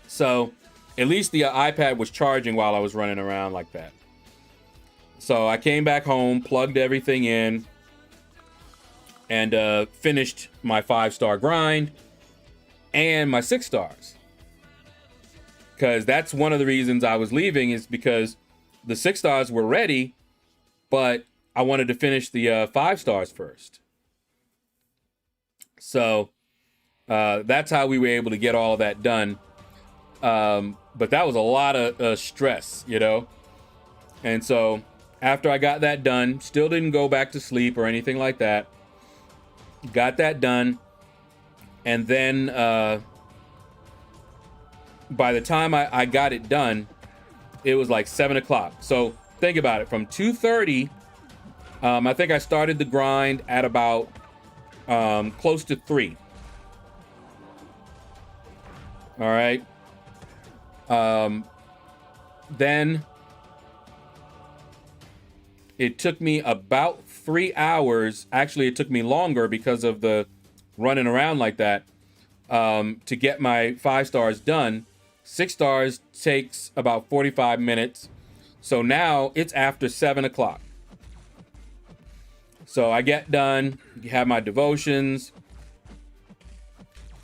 So at least the iPad was charging while I was running around like that. So I came back home, plugged everything in, and finished my 5-star grind and my 6 stars. Because that's one of the reasons I was leaving, is because the 6 stars were ready, but I wanted to finish the 5 stars first. So that's how we were able to get all of that done. But that was a lot of stress, you know? And so after I got that done, still didn't go back to sleep or anything like that. Got that done. And then by the time I got it done, it was like 7 o'clock. So think about it. From 2:30, I think I started the grind at about close to 3. All right. Then it took me about 3 hours. Actually, it took me longer because of the running around like that, to get my 5 stars done. 6 stars takes about 45 minutes. So now it's after 7 o'clock. So I get done, have my devotions,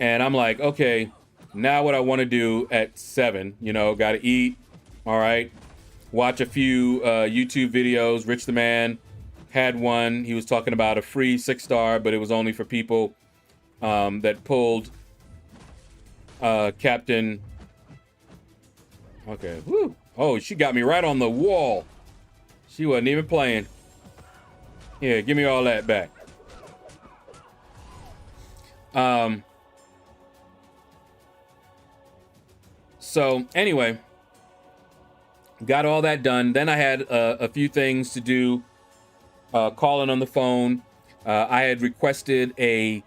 and I'm like, okay, now what I want to do at 7, you know, got to eat. All right. Watch a few YouTube videos. Rich the Man had one. He was talking about a free 6-star, but it was only for people that pulled Captain. Okay. Woo. Oh, she got me right on the wall. She wasn't even playing. Yeah, give me all that back. So anyway, got all that done. Then I had a few things to do. Calling on the phone. I had requested a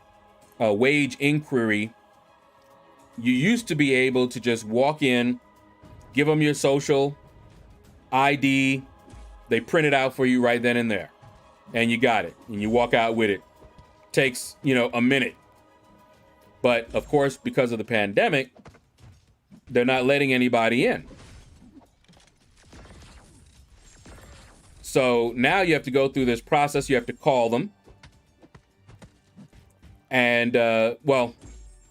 wage inquiry. You used to be able to just walk in, give them your social ID. They print it out for you right then and there. And you got it. And you walk out with it. Takes, you know, a minute. But of course, because of the pandemic, they're not letting anybody in. So now you have to go through this process. You have to call them. And, well,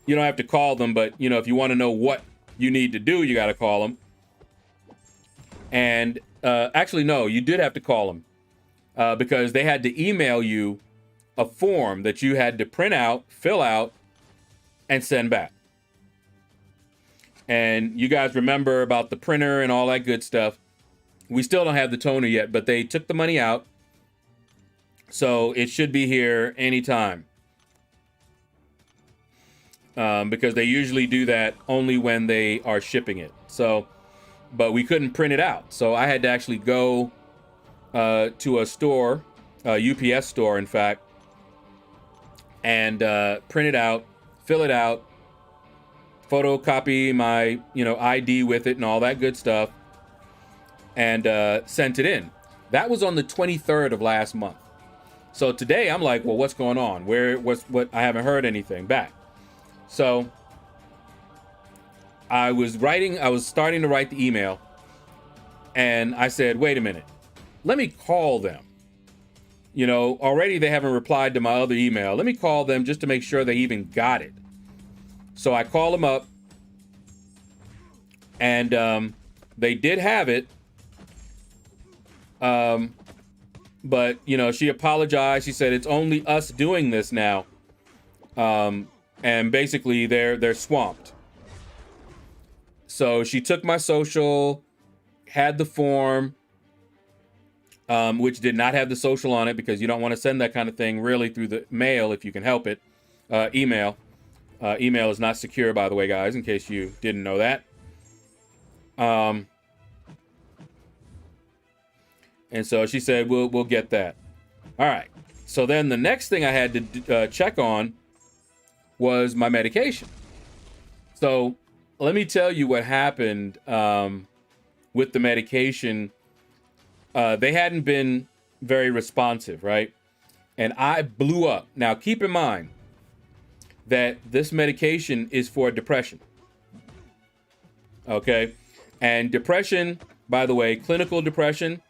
you don't have to call them, but, you know, if you want to know what you need to do, you got to call them. And actually, no, you did have to call them because they had to email you a form that you had to print out, fill out, and send back. And you guys remember about the printer and all that good stuff. We still don't have the toner yet, but they took the money out. So it should be here anytime. Because they usually do that only when they are shipping it. So, but we couldn't print it out. So I had to actually go to a store, a UPS store, in fact, and print it out, fill it out, photocopy my, you know, ID with it and all that good stuff, and sent it in. That was on the 23rd of last month. So today I'm like, well, what's going on? What? I haven't heard anything back. So I was starting to write the email, and I said, wait a minute, let me call them. You know, already they haven't replied to my other email. Let me call them just to make sure they even got it. So I call them up, and they did have it. But, you know, she apologized. She said, it's only us doing this now. And basically they're swamped. So she took my social, had the form, which did not have the social on it, because you don't want to send that kind of thing really through the mail if you can help it. Email. Email is not secure, by the way, guys, in case you didn't know that. And so she said, we'll get that. All right. So then the next thing I had to check on was my medication. So let me tell you what happened with the medication. They hadn't been very responsive, right? And I blew up. Now, keep in mind that this medication is for depression. Okay? And depression, by the way, clinical depression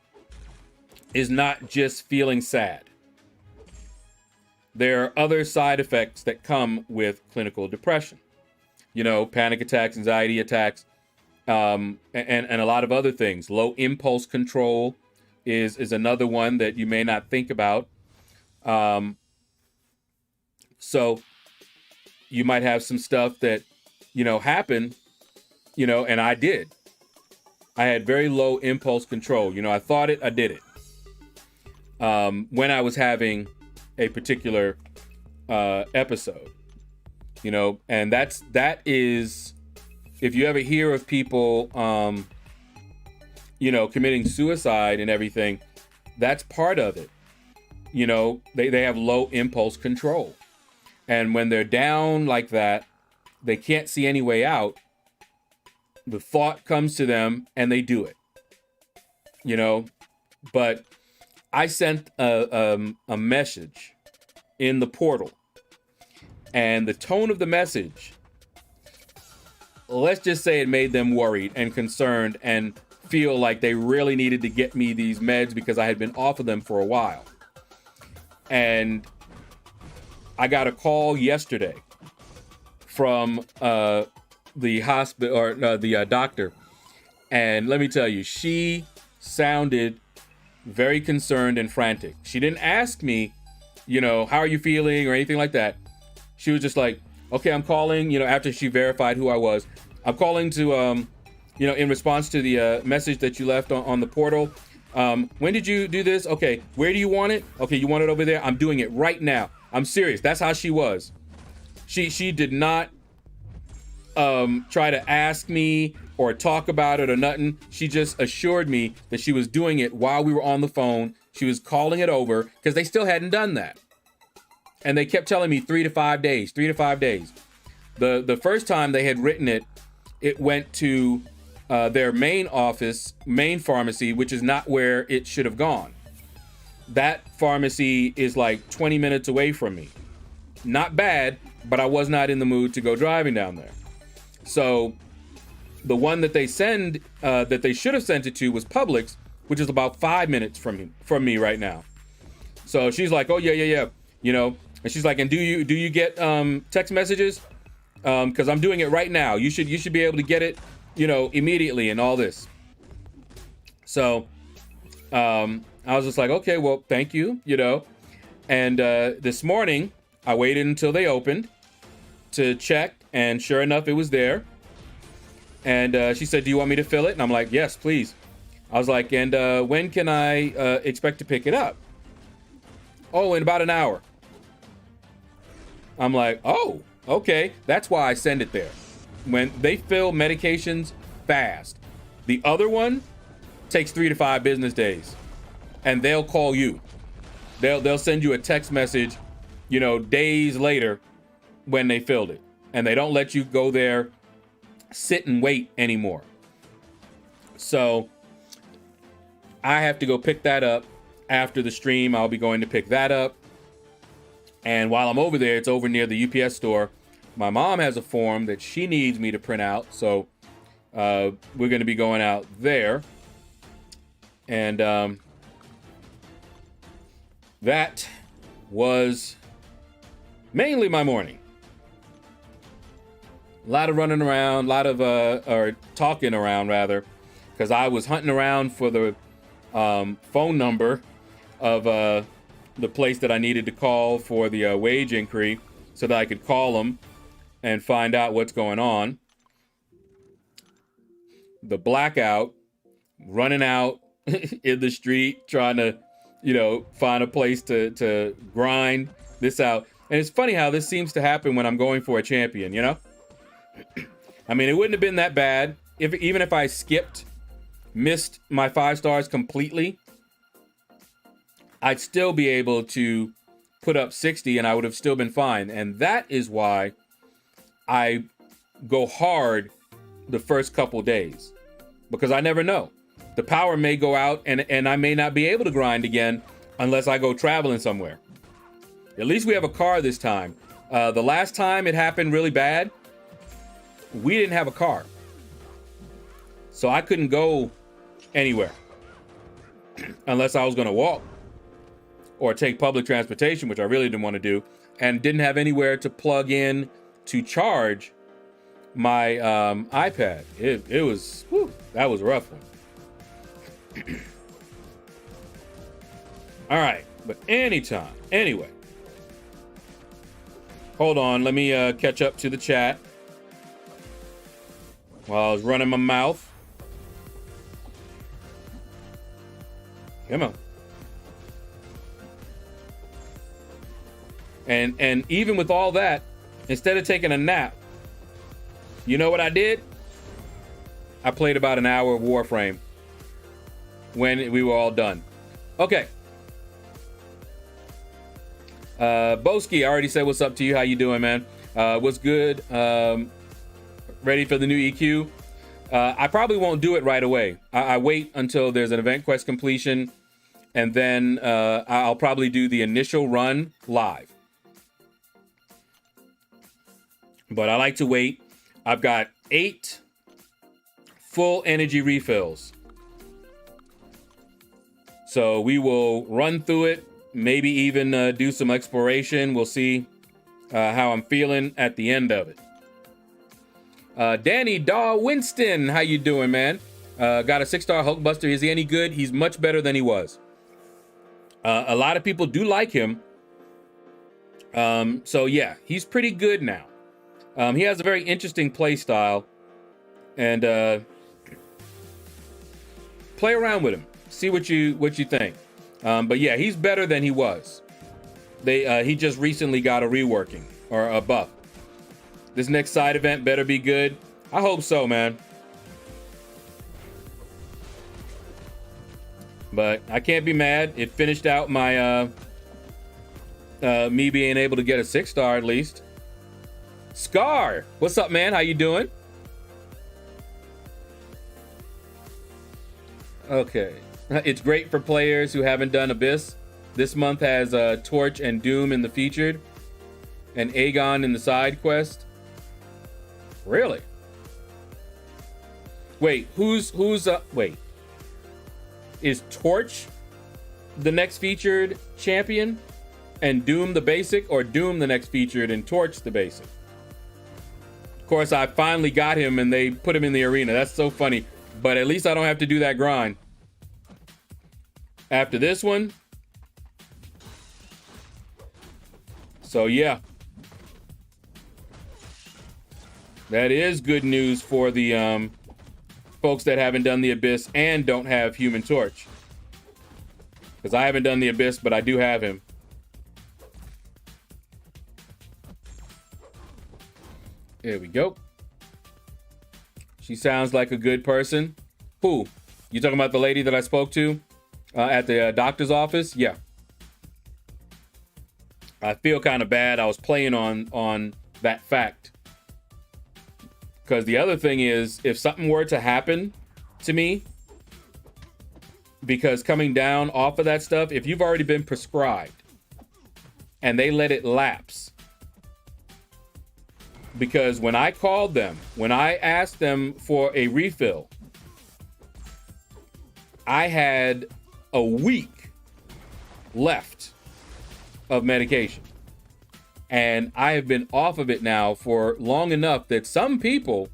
is not just feeling sad. There are other side effects that come with clinical depression. You know, panic attacks, anxiety attacks, and a lot of other things. Low impulse control is another one that you may not think about. So you might have some stuff that, you know, happen, you know, and I did. I had very low impulse control. You know, I thought it, I did it. When I was having a particular episode, you know, and that is, if you ever hear of people, you know, committing suicide and everything, that's part of it. You know, they have low impulse control. And when they're down like that, they can't see any way out. The thought comes to them and they do it, you know, but I sent a message in the portal, and the tone of the message, let's just say it made them worried and concerned and feel like they really needed to get me these meds because I had been off of them for a while. And I got a call yesterday from the hospital, or the doctor, and let me tell you, she sounded very concerned and frantic. She didn't ask me, you know, how are you feeling or anything like that. She was just like, okay, I'm calling, you know, after she verified who I was, I'm calling to, you know, in response to the message that you left on the portal. When did you do this? Okay, where do you want it? Okay, you want it over there? I'm doing it right now. I'm serious. That's how she was. She did not try to ask me or talk about it or nothing. She just assured me that she was doing it while we were on the phone. She was calling it over because they still hadn't done that. And they kept telling me 3 to 5 days, 3 to 5 days. The first time they had written it, it went to their main office, main pharmacy, which is not where it should have gone. That pharmacy is like 20 minutes away from me. Not bad, but I was not in the mood to go driving down there. So the one that they send, that they should have sent it to, was Publix, which is about 5 minutes from me right now. So she's like, oh yeah, you know, and she's like, and do you get text messages? Because I'm doing it right now. You should be able to get it, you know, immediately and all this. So I was just like, okay, well, thank you, you know. And this morning I waited until they opened to check, and sure enough, it was there. And she said, do you want me to fill it? And I'm like, yes, please. I was like, and when can I expect to pick it up? Oh, in about an hour. I'm like, oh, okay. That's why I send it there. When they fill medications fast. The other one takes 3 to 5 business days. And they'll call you. They'll send you a text message, you know, days later when they filled it. And they don't let you go there, sit and wait anymore. So I have to go pick that up. after the stream, I'll be going to pick that up. And while I'm over there, it's over near the UPS store. My mom has a form that she needs me to print out. So we're going to be going out there. And that was mainly my morning. A lot of running around, a lot of, or talking around rather, because I was hunting around for the phone number of the place that I needed to call for the wage increase so that I could call them and find out what's going on. The blackout, running out in the street, trying to, find a place to grind this out. And it's funny how this seems to happen when I'm going for a champion, I mean, it wouldn't have been that bad even if I missed my 5 stars completely. I'd still be able to put up 60 and I would have still been fine. And that is why I go hard the first couple days, because I never know. The power may go out and I may not be able to grind again unless I go traveling somewhere. At least we have a car this time. The last time it happened really bad, we didn't have a car. So I couldn't go anywhere unless I was going to walk or take public transportation, which I really didn't want to do, and didn't have anywhere to plug in to charge my iPad. It was, whew, that was a rough one. All right, but anyway, hold on, let me catch up to the chat while I was running my mouth. Come on. And even with all that, instead of taking a nap, you know what I did? I played about an hour of Warframe when we were all done. Okay. Boski, I already said what's up to you. How you doing, man? What's good? Ready for the new EQ? I probably won't do it right away. I wait until there's an event quest completion, and then I'll probably do the initial run live. But I like to wait. I've got 8 full energy refills. So we will run through it, maybe even do some exploration. We'll see how I'm feeling at the end of it. Danny Daw Winston, how you doing, man? Got a 6-star Hulkbuster. Is he any good? He's much better than he was. A lot of people do like him. So yeah, he's pretty good now. He has a very interesting play style, and play around with him. See what you think. But yeah, he's better than he was. He just recently got a reworking or a buff. This next side event better be good. I hope so, man. But I can't be mad. It finished out my me being able to get a 6-star at least. Scar, what's up, man? How you doing? Okay. It's great for players who haven't done Abyss. This month has Torch and Doom in the featured, and Aegon in the side quest. Really? Wait, wait. Is Torch the next featured champion and Doom the basic, or Doom the next featured and Torch the basic? Of course, I finally got him and they put him in the arena. That's so funny. But at least I don't have to do that grind. After this one. So yeah. That is good news for the folks that haven't done the Abyss and don't have Human Torch. Because I haven't done the Abyss, but I do have him. There we go. She sounds like a good person. Who? You talking about the lady that I spoke to at the doctor's office? Yeah. I feel kind of bad. I was playing on that fact. Because the other thing is, if something were to happen to me, because coming down off of that stuff, if you've already been prescribed and they let it lapse, because when I called them, when I asked them for a refill, I had a week left of medication. And I have been off of it now for long enough that some people,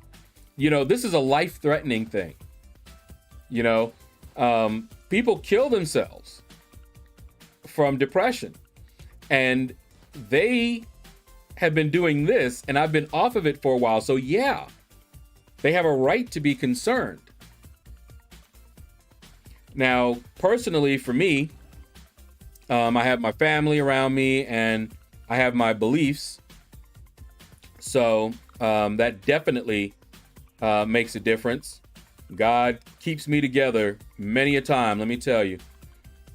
you know, this is a life-threatening thing. You know, people kill themselves from depression. And they have been doing this, and I've been off of it for a while. So yeah, they have a right to be concerned. Now, personally, for me, I have my family around me and I have my beliefs. So that definitely makes a difference. God keeps me together many a time, let me tell you.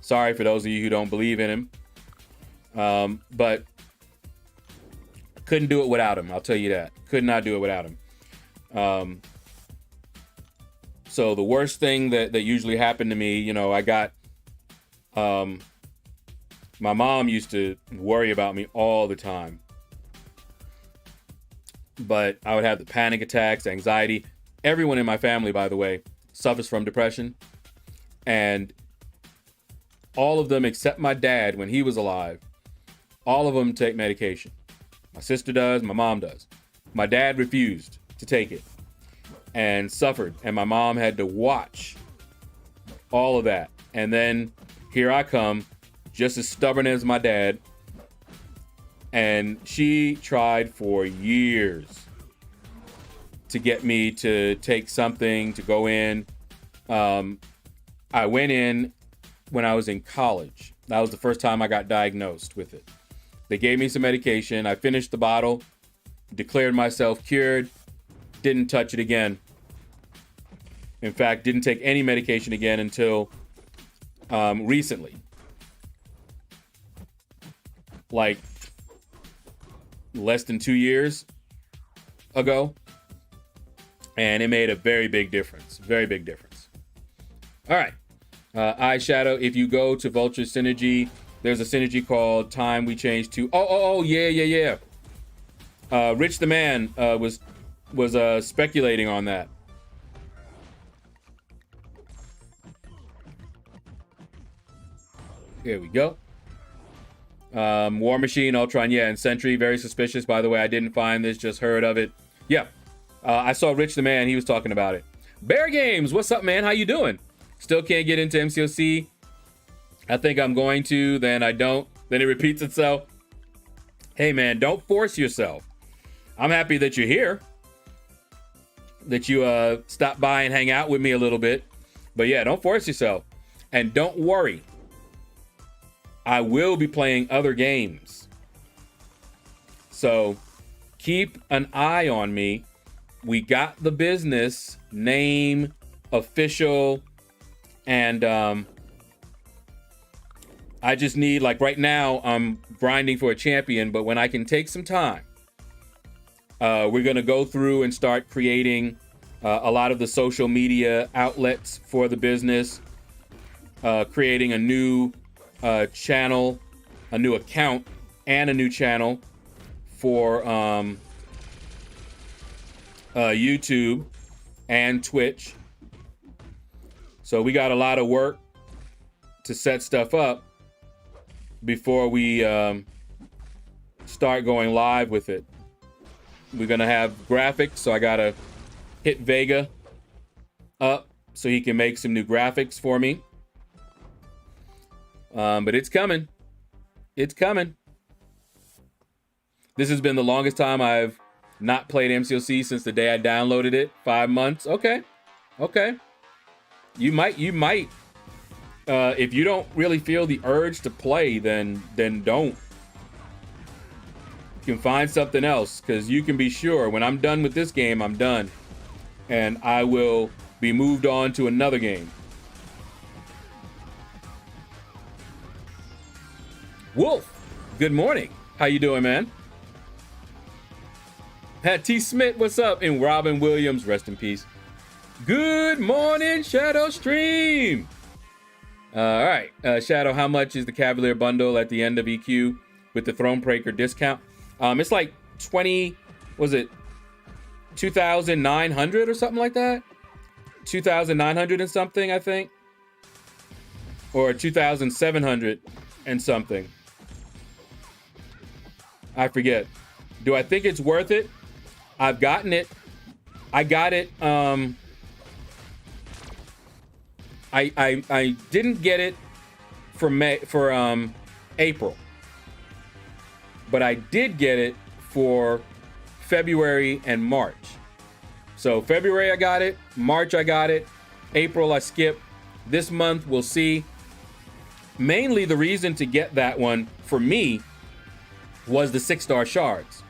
Sorry for those of you who don't believe in him. But couldn't do it without him, I'll tell you that. Could not do it without him. So the worst thing that usually happened to me, you know, I got, my mom used to worry about me all the time. But I would have the panic attacks, anxiety. Everyone in my family, by the way, suffers from depression. And all of them, except my dad, when he was alive, all of them take medication. My sister does, my mom does. My dad refused to take it and suffered. And my mom had to watch all of that. And then here I come, just as stubborn as my dad. And she tried for years to get me to take something, to go in. I went in when I was in college. That was the first time I got diagnosed with it. They gave me some medication. I finished the bottle, declared myself cured, didn't touch it again. In fact, didn't take any medication again until recently. Like less than 2 years ago. And it made a very big difference. Very big difference. All right. Shaedow, if you go to Vulture Synergy, there's a synergy called Time We Change to... Yeah. Rich the Man was speculating on that. Here we go. War Machine, Ultron, yeah, and Sentry, very suspicious. By the way, I didn't find this, just heard of it. Yeah, I saw Rich the Man, he was talking about it. Bear Games, what's up, man? How you doing? Still can't get into MCOC. I think I'm going to, then I don't. Then it repeats itself. Hey, man, don't force yourself. I'm happy that you're here. That you stop by and hang out with me a little bit. But yeah, don't force yourself. And don't worry. I will be playing other games. So keep an eye on me. We got the business, name, official, and I just need, like right now, I'm grinding for a champion, but when I can take some time, we're gonna go through and start creating a lot of the social media outlets for the business, creating a new channel, a new account, and a new channel for YouTube and Twitch. So we got a lot of work to set stuff up before we start going live with it. We're gonna have graphics, so I gotta hit Vega up so he can make some new graphics for me. But it's coming. It's coming. This has been the longest time I've not played MCOC since the day I downloaded it. 5 months. Okay. You might. If you don't really feel the urge to play, then don't. You can find something else, because you can be sure when I'm done with this game, I'm done. And I will be moved on to another game. Wolf, good morning. How you doing, man? Pat T. Smith, what's up? And Robin Williams, rest in peace. Good morning, Shadow Stream. All right, Shaedow, how much is the Cavalier bundle at the end of EQ with the Thronebreaker discount? It's like 20, was it 2,900 or something like that? 2,900 and something, I think. Or 2,700 and something. I forget. Do I think it's worth it? I've gotten it. I got it. I didn't get it for April, but I did get it for February and March. So February I got it, March I got it, April I skipped. This month we'll see. Mainly the reason to get that one for me was the 6-star shards.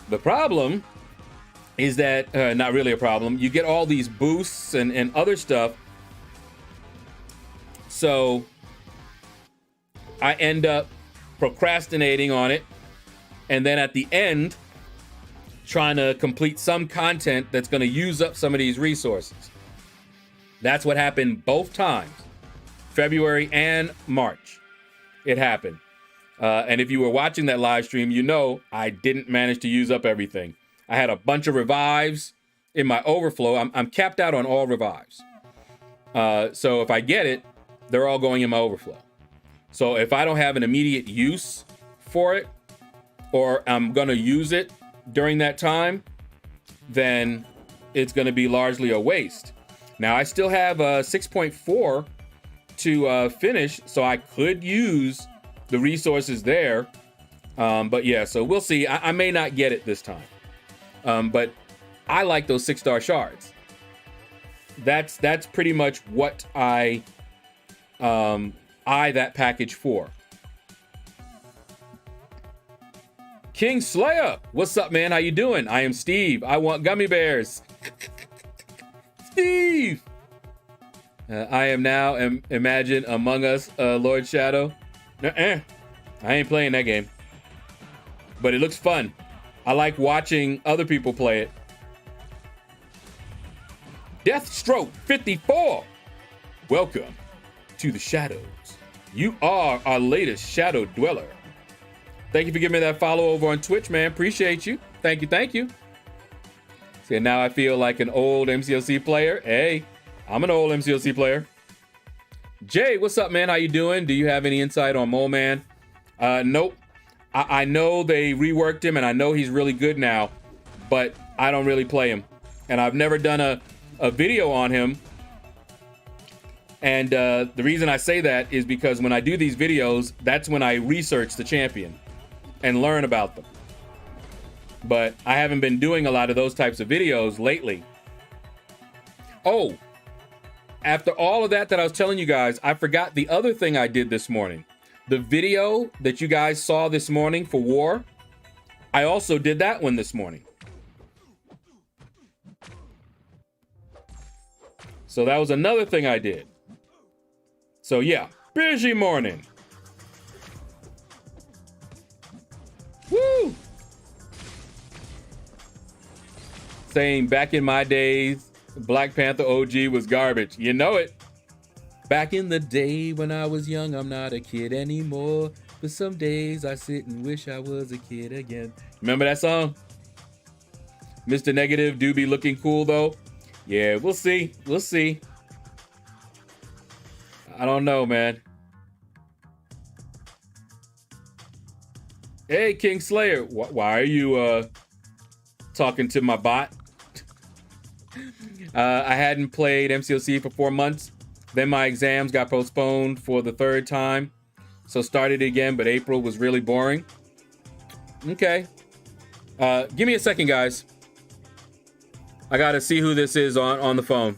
The problem is that, not really a problem, you get all these boosts and other stuff. So I end up procrastinating on it. And then at the end, trying to complete some content that's going to use up some of these resources. That's what happened both times, February and March. It happened. And if you were watching that live stream, you know I didn't manage to use up everything. I had a bunch of revives in my overflow. I'm capped out on all revives. So if I get it, they're all going in my overflow. So if I don't have an immediate use for it, or I'm going to use it during that time, then it's going to be largely a waste. Now, I still have 6.4 to finish, so I could use the resources there. But yeah, so we'll see. I may not get it this time. But I like those 6-star shards. That's pretty much what I that package for. King Slayer, what's up, man? How you doing? I am Steve. I want gummy bears. Steve. I am now Imagine Among Us, LordShaedow. I ain't playing that game, but it looks fun. I like watching other people play it. Deathstroke 54. Welcome to the shadows. You are our latest shadow dweller. Thank you for giving me that follow over on Twitch, man. Appreciate you. Thank you, thank you. See, now I feel like an old MCLC player. Hey, I'm an old MCLC player. Jay, what's up, man? How you doing? Do you have any insight on Mole Man? Nope. I know they reworked him, and I know he's really good now, but I don't really play him. And I've never done a video on him. And the reason I say that is because when I do these videos, that's when I research the champion and learn about them. But I haven't been doing a lot of those types of videos lately. Oh, after all of that I was telling you guys, I forgot the other thing I did this morning. The video that you guys saw this morning for War, I also did that one this morning. So that was another thing I did. So yeah, busy morning. Woo! Saying back in my days, Black Panther OG was garbage. You know it. Back in the day when I was young, I'm not a kid anymore. But some days I sit and wish I was a kid again. Remember that song? Mr. Negative do be looking cool though. Yeah, we'll see. We'll see. I don't know, man. Hey, King Slayer. Why are you talking to my bot? I hadn't played MCLC for 4 months. Then my exams got postponed for the 3rd time. So started again, but April was really boring. Okay. Give me a second, guys. I gotta see who this is on the phone.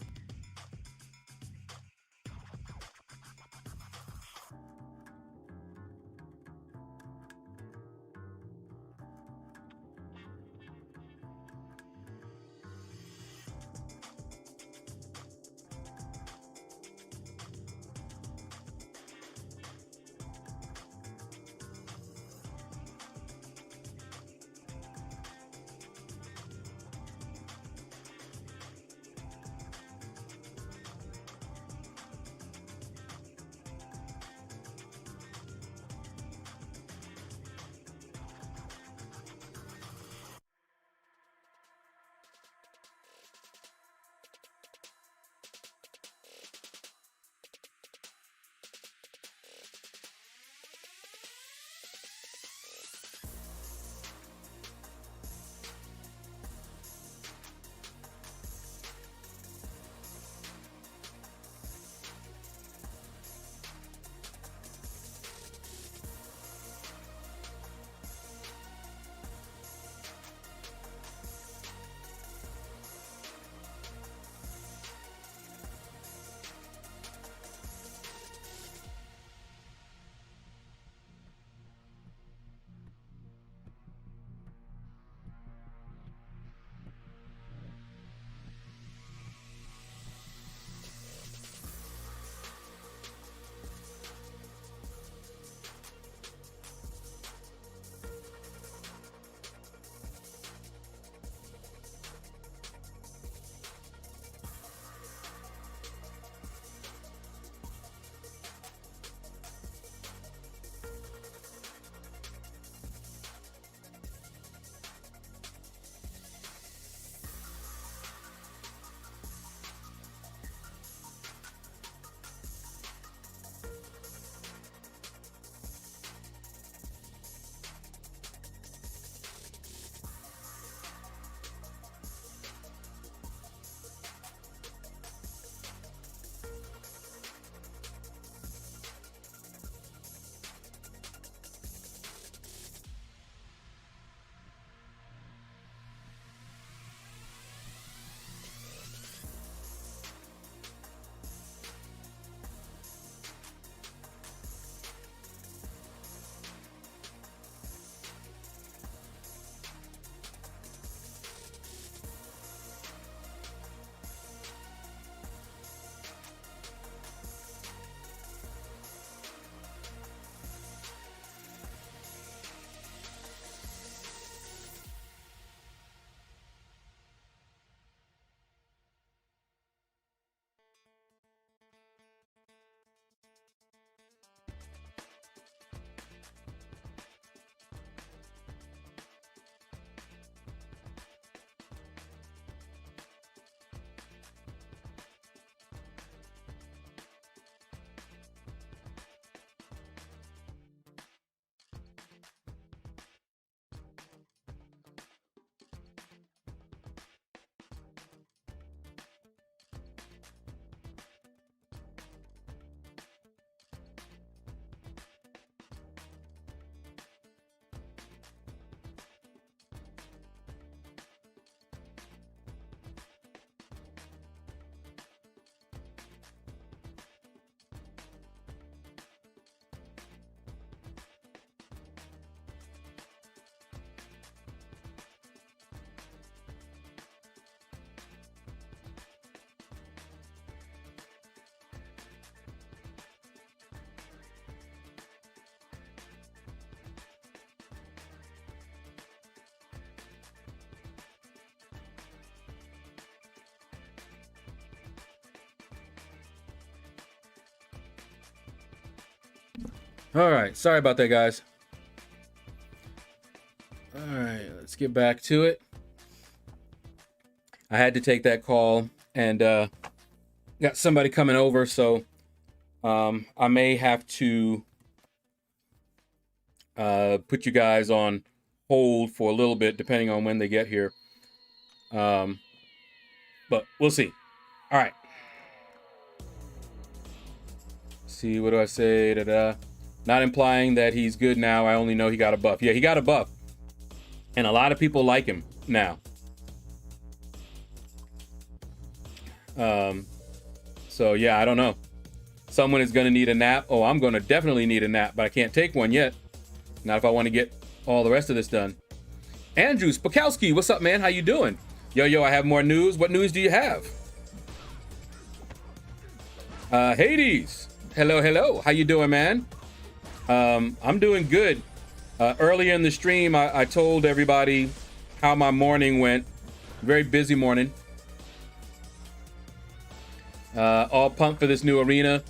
All right, sorry about that, guys. All right, let's get back to it. I had to take that call and got somebody coming over, so I may have to put you guys on hold for a little bit, depending on when they get here. But we'll see. All right. See, what do I say? Not implying that he's good now. I only know he got a buff. Yeah, he got a buff. And a lot of people like him now. So yeah, I don't know. Someone is going to need a nap. Oh, I'm going to definitely need a nap, but I can't take one yet. Not if I want to get all the rest of this done. Andrew Spakowski, what's up, man? How you doing? Yo, I have more news. What news do you have? Hades. Hello. How you doing, man? I'm doing good. Earlier in the stream, I told everybody how my morning went. Very busy morning. All pumped for this new arena.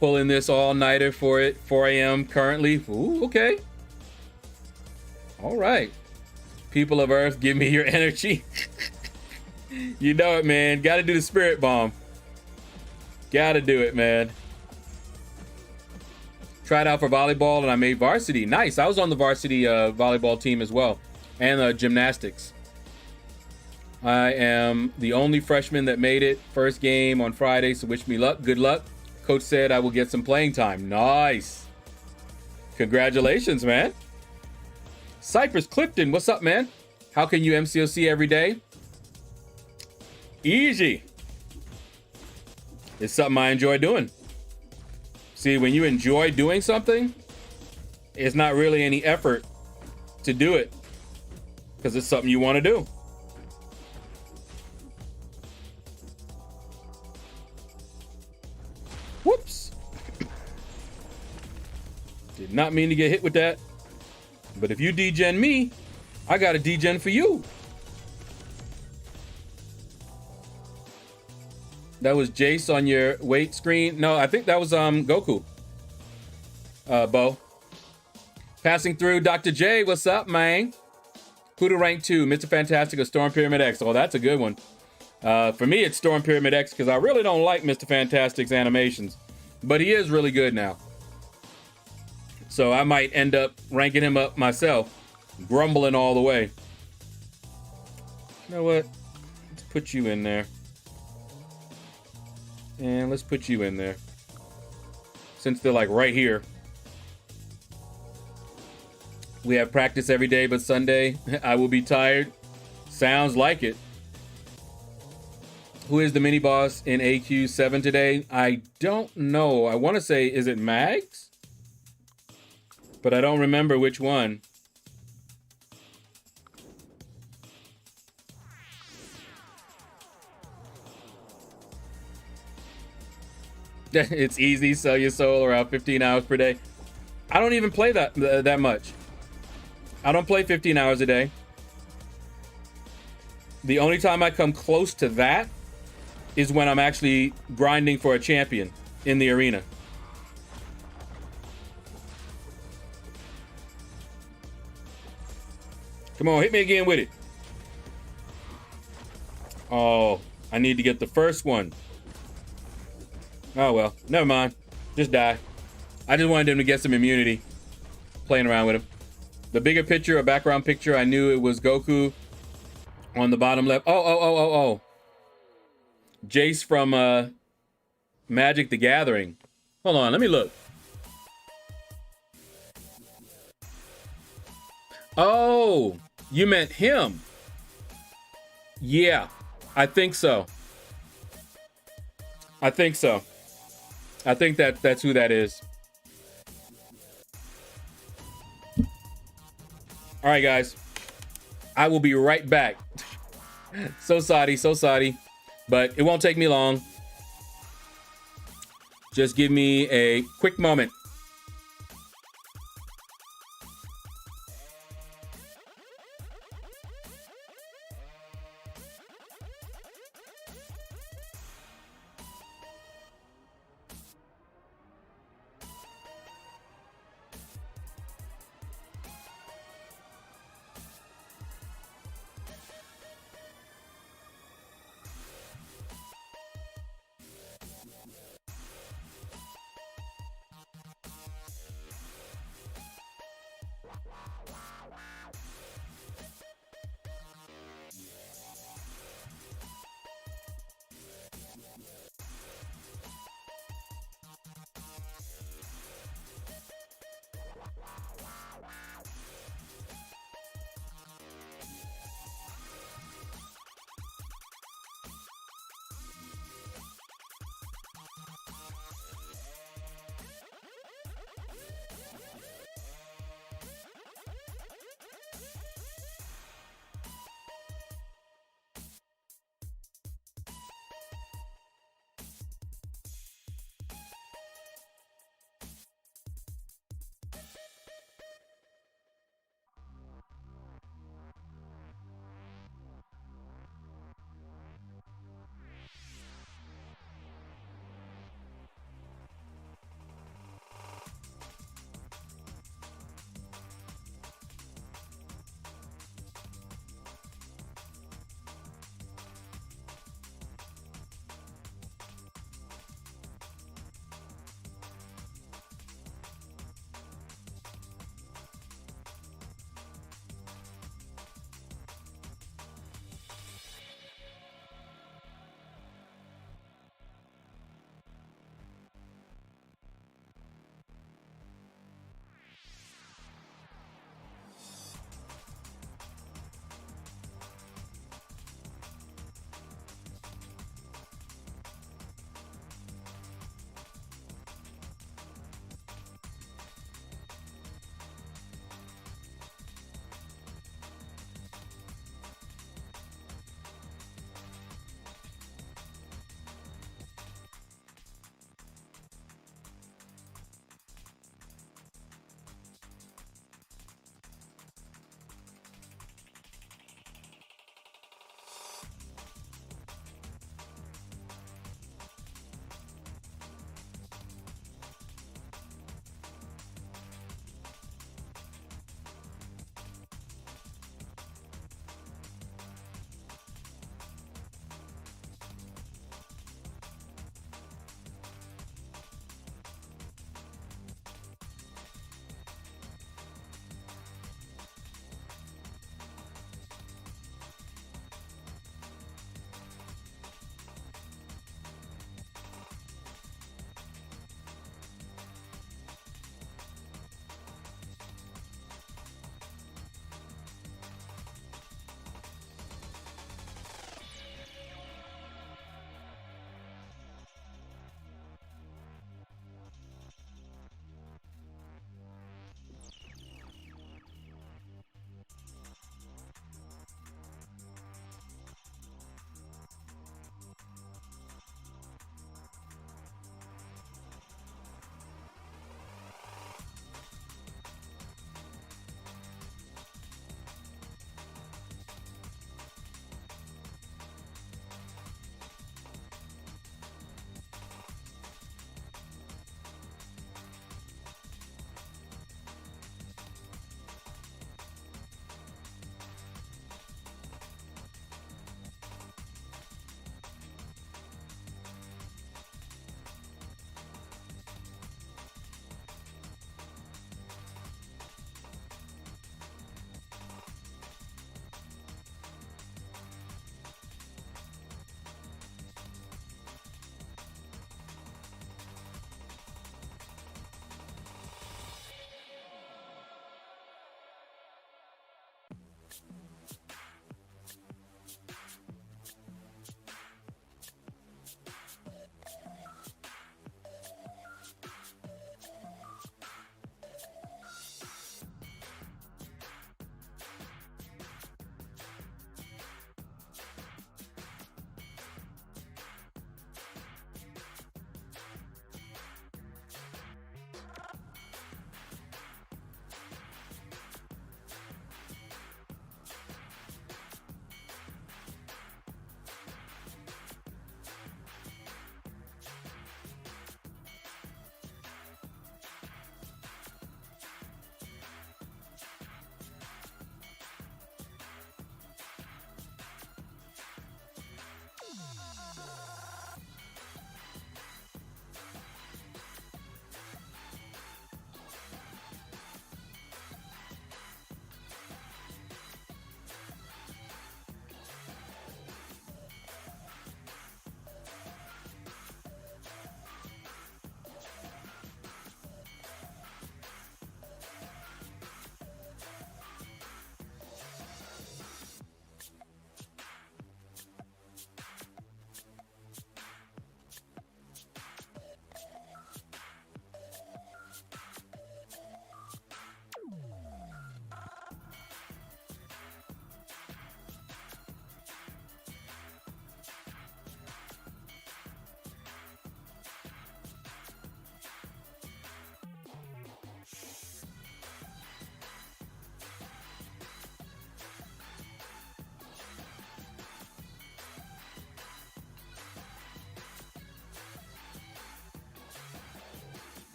Pulling this all-nighter for it. 4 a.m. currently. Ooh, okay. All right. People of Earth, give me your energy. You know it, man. Got to do the spirit bomb. Got to do it, man. Tried out for volleyball and I made varsity. Nice. I was on the varsity volleyball team as well. And gymnastics. I am the only freshman that made it. First game on Friday, so wish me luck. Good luck. Coach said I will get some playing time. Nice. Congratulations, man. Cypress Clifton, what's up, man? How can you MCOC every day? Easy. It's something I enjoy doing. See, when you enjoy doing something, it's not really any effort to do it because it's something you want to do. Whoops. Did not mean to get hit with that. But if you degen me, I got a degen for you. That was Jace on your wait screen. No, I think that was Goku. Bo. Passing through Dr. J, what's up, man? Who to rank 2, Mr. Fantastic or Storm Pyramid X? Oh, that's a good one. For me, it's Storm Pyramid X because I really don't like Mr. Fantastic's animations. But he is really good now. So I might end up ranking him up myself. Grumbling all the way. You know what? Let's put you in there. And let's put you in there. Since they're like right here. We have practice every day but Sunday. I will be tired. Sounds like it. Who is the mini boss in AQ7 today? I don't know. I want to say, is it Mags? But I don't remember which one. It's easy. Sell your soul around 15 hours per day. I don't even play that much. I don't play 15 hours a day. The only time I come close to that is when I'm actually grinding for a champion in the arena. Come on, hit me again with it. Oh, I need to get the first one. Oh, well, never mind. Just die. I just wanted him to get some immunity. Playing around with him. The bigger picture, a background picture, I knew it was Goku on the bottom left. Oh. Jace from Magic the Gathering. Hold on, let me look. Oh, you meant him. Yeah, I think so. I think that's who that is. All right, guys. I will be right back. So sorry. But it won't take me long. Just give me a quick moment.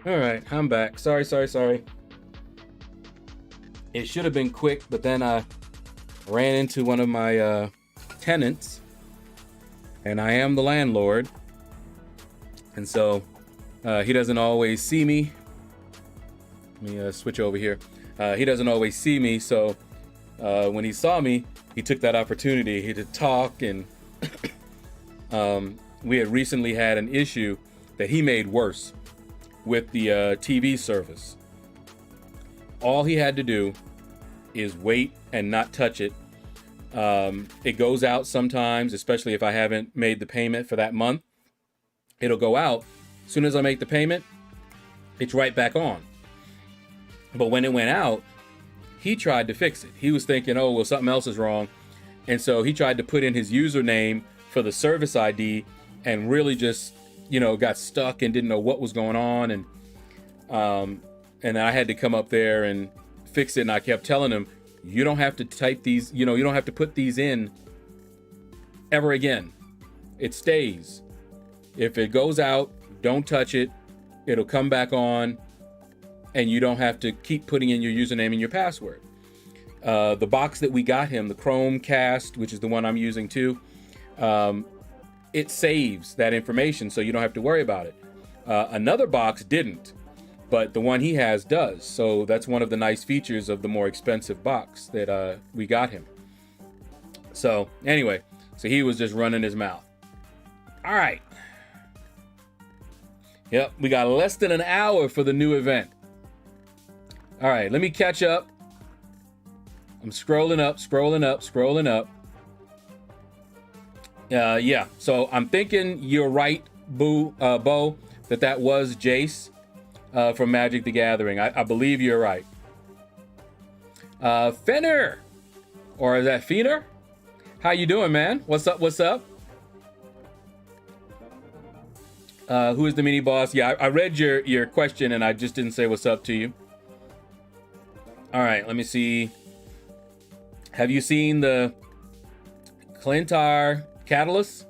All right, I'm back. Sorry. It should have been quick, but then I ran into one of my tenants, and I am the landlord, and so he doesn't always see me. Let me switch over here. He doesn't always see me, so when he saw me, he took that opportunity to talk, and we had recently had an issue that he made worse with the TV service. All he had to do is wait and not touch it. It goes out sometimes, especially if I haven't made the payment for that month. It'll go out. As soon as I make the payment, it's right back on. But when it went out, he tried to fix it. He was thinking, oh, well, something else is wrong. And so he tried to put in his username for the service ID and really just, got stuck and didn't know what was going on. And I had to come up there and fix it. And I kept telling him, you don't have to type these, you don't have to put these in ever again. It stays. If it goes out, don't touch it. It'll come back on, and you don't have to keep putting in your username and your password. The box that we got him, the Chromecast, which is the one I'm using too, it saves that information, so you don't have to worry about it. Another box didn't, but the one he has does. So that's one of the nice features of the more expensive box that we got him. So anyway, so he was just running his mouth. All right. Yep, we got less than an hour for the new event. All right, let me catch up. I'm scrolling up. Yeah, so I'm thinking you're right, Bo, that was Jace from Magic the Gathering. I believe you're right. Fenner, or is that Feener? How you doing, man? What's up? Who is the mini boss? Yeah, I read your question and I just didn't say what's up to you. All right, let me see. Have you seen the Clintar Catalyst?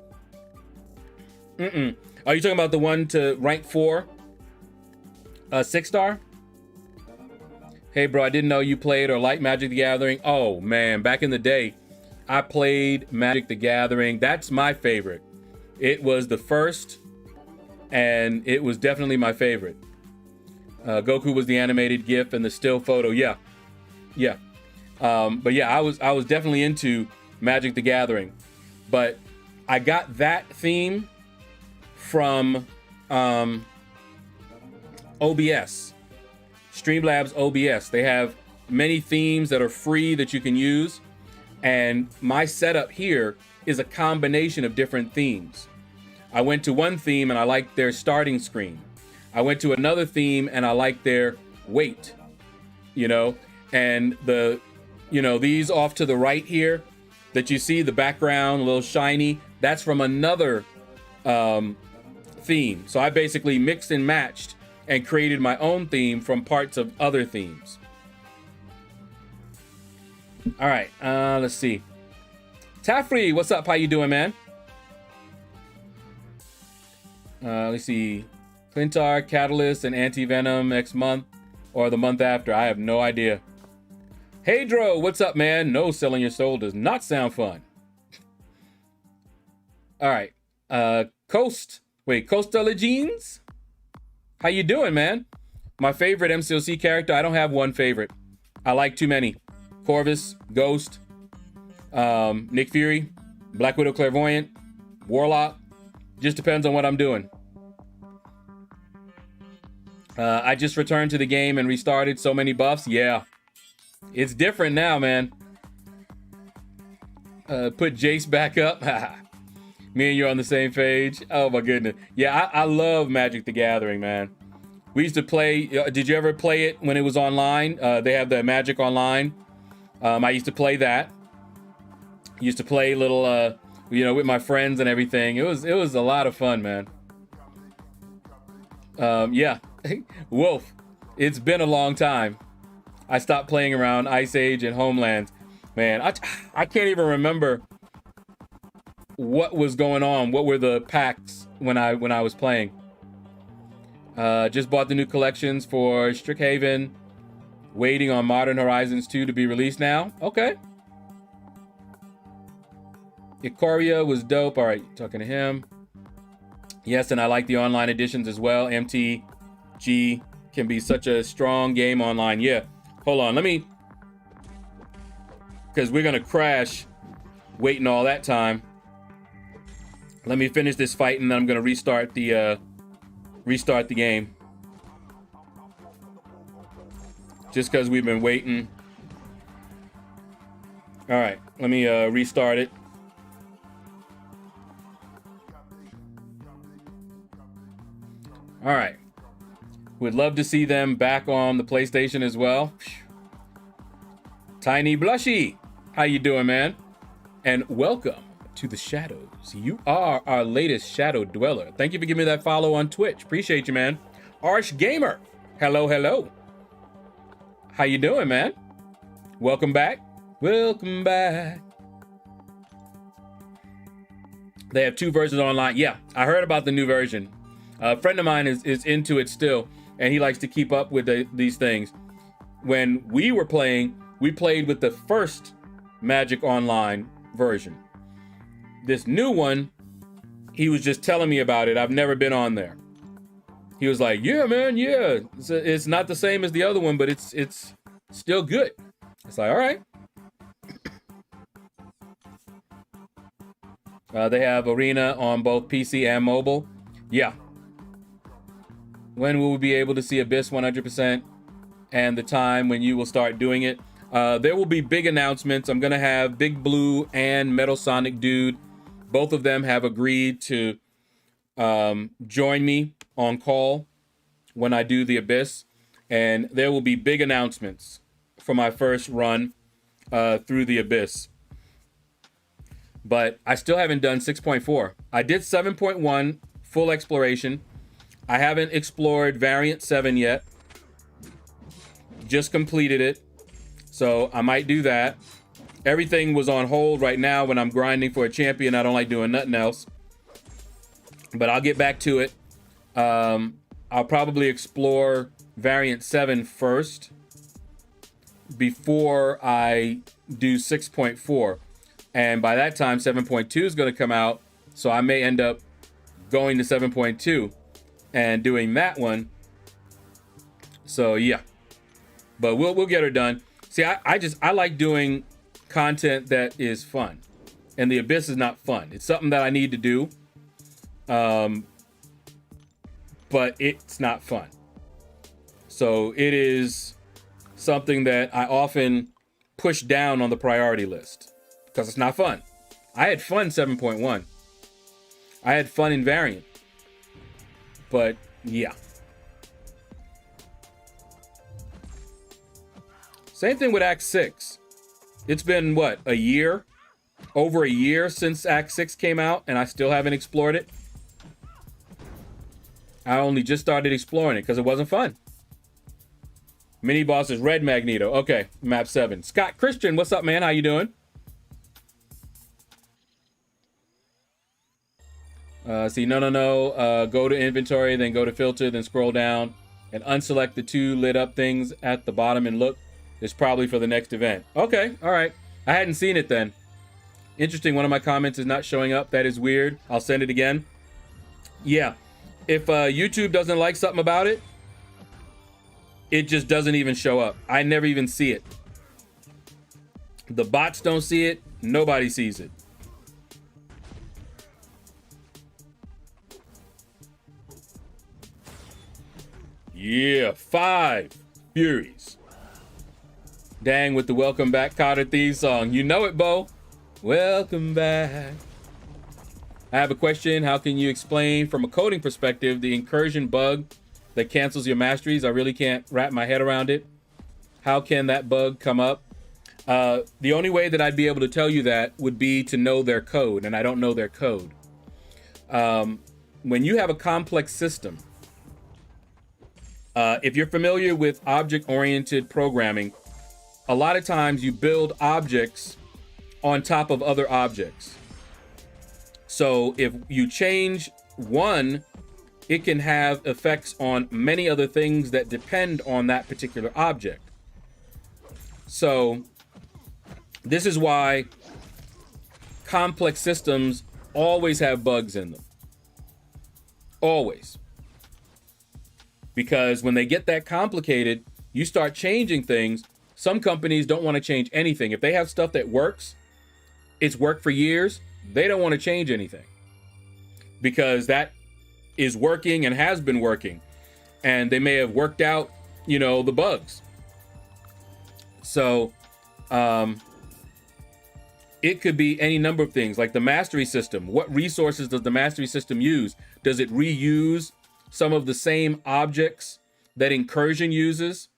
Are you talking about the one to rank 4? 6-star? Hey, bro, I didn't know you played or liked Magic the Gathering. Oh, man, back in the day, I played Magic the Gathering. That's my favorite. It was the first, and it was definitely my favorite. Goku was the animated GIF and the still photo. Yeah. But yeah, I was definitely into Magic the Gathering. But I got that theme from OBS, Streamlabs OBS. They have many themes that are free that you can use. And my setup here is a combination of different themes. I went to one theme and I liked their starting screen. I went to another theme and I liked their weight, and these off to the right here that you see, the background, a little shiny, that's from another theme. So I basically mixed and matched and created my own theme from parts of other themes. All right, let's see. Taffrey, what's up? How you doing, man? Let's see. Clintar, Catalyst, and Anti-Venom next month or the month after. I have no idea. Hey, Dro, what's up, man? No, selling your soul does not sound fun. All right. Costa Legends? How you doing, man? My favorite MCOC character, I don't have one favorite. I like too many. Corvus, Ghost, Nick Fury, Black Widow Clairvoyant, Warlock. Just depends on what I'm doing. I just returned to the game and restarted. So many buffs. Yeah. It's different now, man. Put Jace back up. Me and you on the same page. Oh, my goodness. Yeah, I love Magic the Gathering, man. We used to play. Did you ever play it when it was online? They have the Magic Online. I used to play that. Used to play little, with my friends and everything. It was a lot of fun, man. Yeah. Wolf, it's been a long time. I stopped playing around Ice Age and Homeland. Man, I can't even remember what was going on. What were the packs when I was playing? Just bought the new collections for Strixhaven. Waiting on Modern Horizons 2 to be released now. Okay. Ikoria was dope. All right, talking to him. Yes, and I like the online editions as well. MTG can be such a strong game online. Yeah. Hold on, let me... because we're going to crash waiting all that time. Let me finish this fight, and then I'm going to restart the game. Just because we've been waiting. All right, let me restart it. All right. Would love to see them back on the PlayStation as well. Tiny Blushy, how you doing, man? And welcome to the Shadows. You are our latest Shadow Dweller. Thank you for giving me that follow on Twitch. Appreciate you, man. Arch Gamer, hello, hello. How you doing, man? Welcome back. Welcome back. They have 2 versions online. Yeah, I heard about the new version. A friend of mine is into it still, and he likes to keep up with these things. When we were playing, we played with the first Magic Online version. This new one, he was just telling me about it. I've never been on there. He was like, yeah, man, yeah. It's not the same as the other one, but it's still good. It's like, all right. They have Arena on both PC and mobile. Yeah. When will we be able to see Abyss 100% and the time when you will start doing it? There will be big announcements. I'm going to have Big Blue and Metal Sonic Dude. Both of them have agreed to join me on call when I do the Abyss. And there will be big announcements for my first run through the Abyss. But I still haven't done 6.4. I did 7.1 full exploration. I haven't explored Variant 7 yet. Just completed it. So I might do that. Everything was on hold right now when I'm grinding for a champion. I don't like doing nothing else. But I'll get back to it. I'll probably explore Variant 7 first before I do 6.4. And by that time, 7.2 is going to come out. So I may end up going to 7.2 and doing that one. So yeah. But we'll get her done. See, I like doing content that is fun. And the Abyss is not fun. It's something that I need to do. But it's not fun. So it is something that I often push down on the priority list because it's not fun. I had fun 7.1. I had fun in Variant. But yeah. Same thing with Act 6. It's been, what, a year? Over a year since Act 6 came out, and I still haven't explored it. I only just started exploring it because it wasn't fun. Mini boss is Red Magneto. Okay, map 7. Scott Christian, what's up, man? How you doing? No. Go to inventory, then go to filter, then scroll down and unselect the 2 lit up things at the bottom and look. It's probably for the next event. Okay, all right. I hadn't seen it then. Interesting, one of my comments is not showing up. That is weird. I'll send it again. Yeah, if YouTube doesn't like something about it, it just doesn't even show up. I never even see it. The bots don't see it. Nobody sees it. Yeah, 5 Furies. Dang, with the Welcome Back Cotter theme song. You know it, Bo. Welcome back. I have a question. How can you explain from a coding perspective the incursion bug that cancels your masteries? I really can't wrap my head around it. How can that bug come up? The only way that I'd be able to tell you that would be to know their code, and I don't know their code. When you have a complex system, if you're familiar with object-oriented programming, a lot of times you build objects on top of other objects. So if you change one it can have effects on many other things that depend on that particular object. So this is why complex systems always have bugs in them. Always. Because when they get that complicated, you start changing things. Some companies don't want to change anything. If they have stuff that works, it's worked for years, they don't want to change anything. Because that is working and has been working. And they may have worked out, you know, the bugs. So, it could be any number of things, like the mastery system. What resources does the mastery system use? Does it reuse some of the same objects that Incursion uses?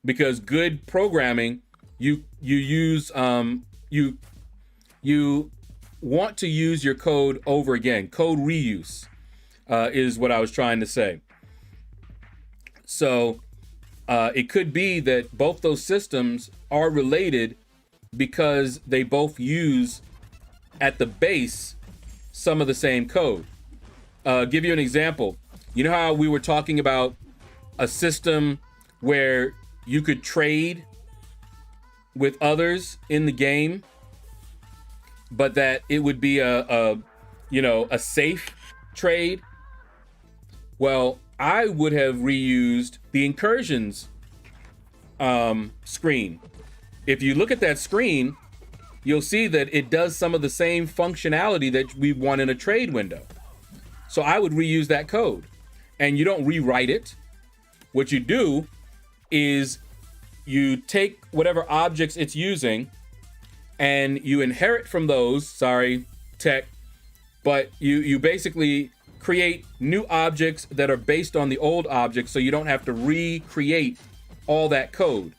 Because good programming, you want to use your code over again. Code reuse is what I was trying to say. So it could be that both those systems are related because they both use at the base some of the same code. Give you an example. You know how we were talking about a system where you could trade with others in the game, but that it would be a safe trade? Well, I would have reused the Incursions screen. If you look at that screen, you'll see that it does some of the same functionality that we want in a trade window. So I would reuse that code. And you don't rewrite it. What you do is you take whatever objects it's using and you inherit from those, sorry, tech, but you basically create new objects that are based on the old objects so you don't have to recreate all that code.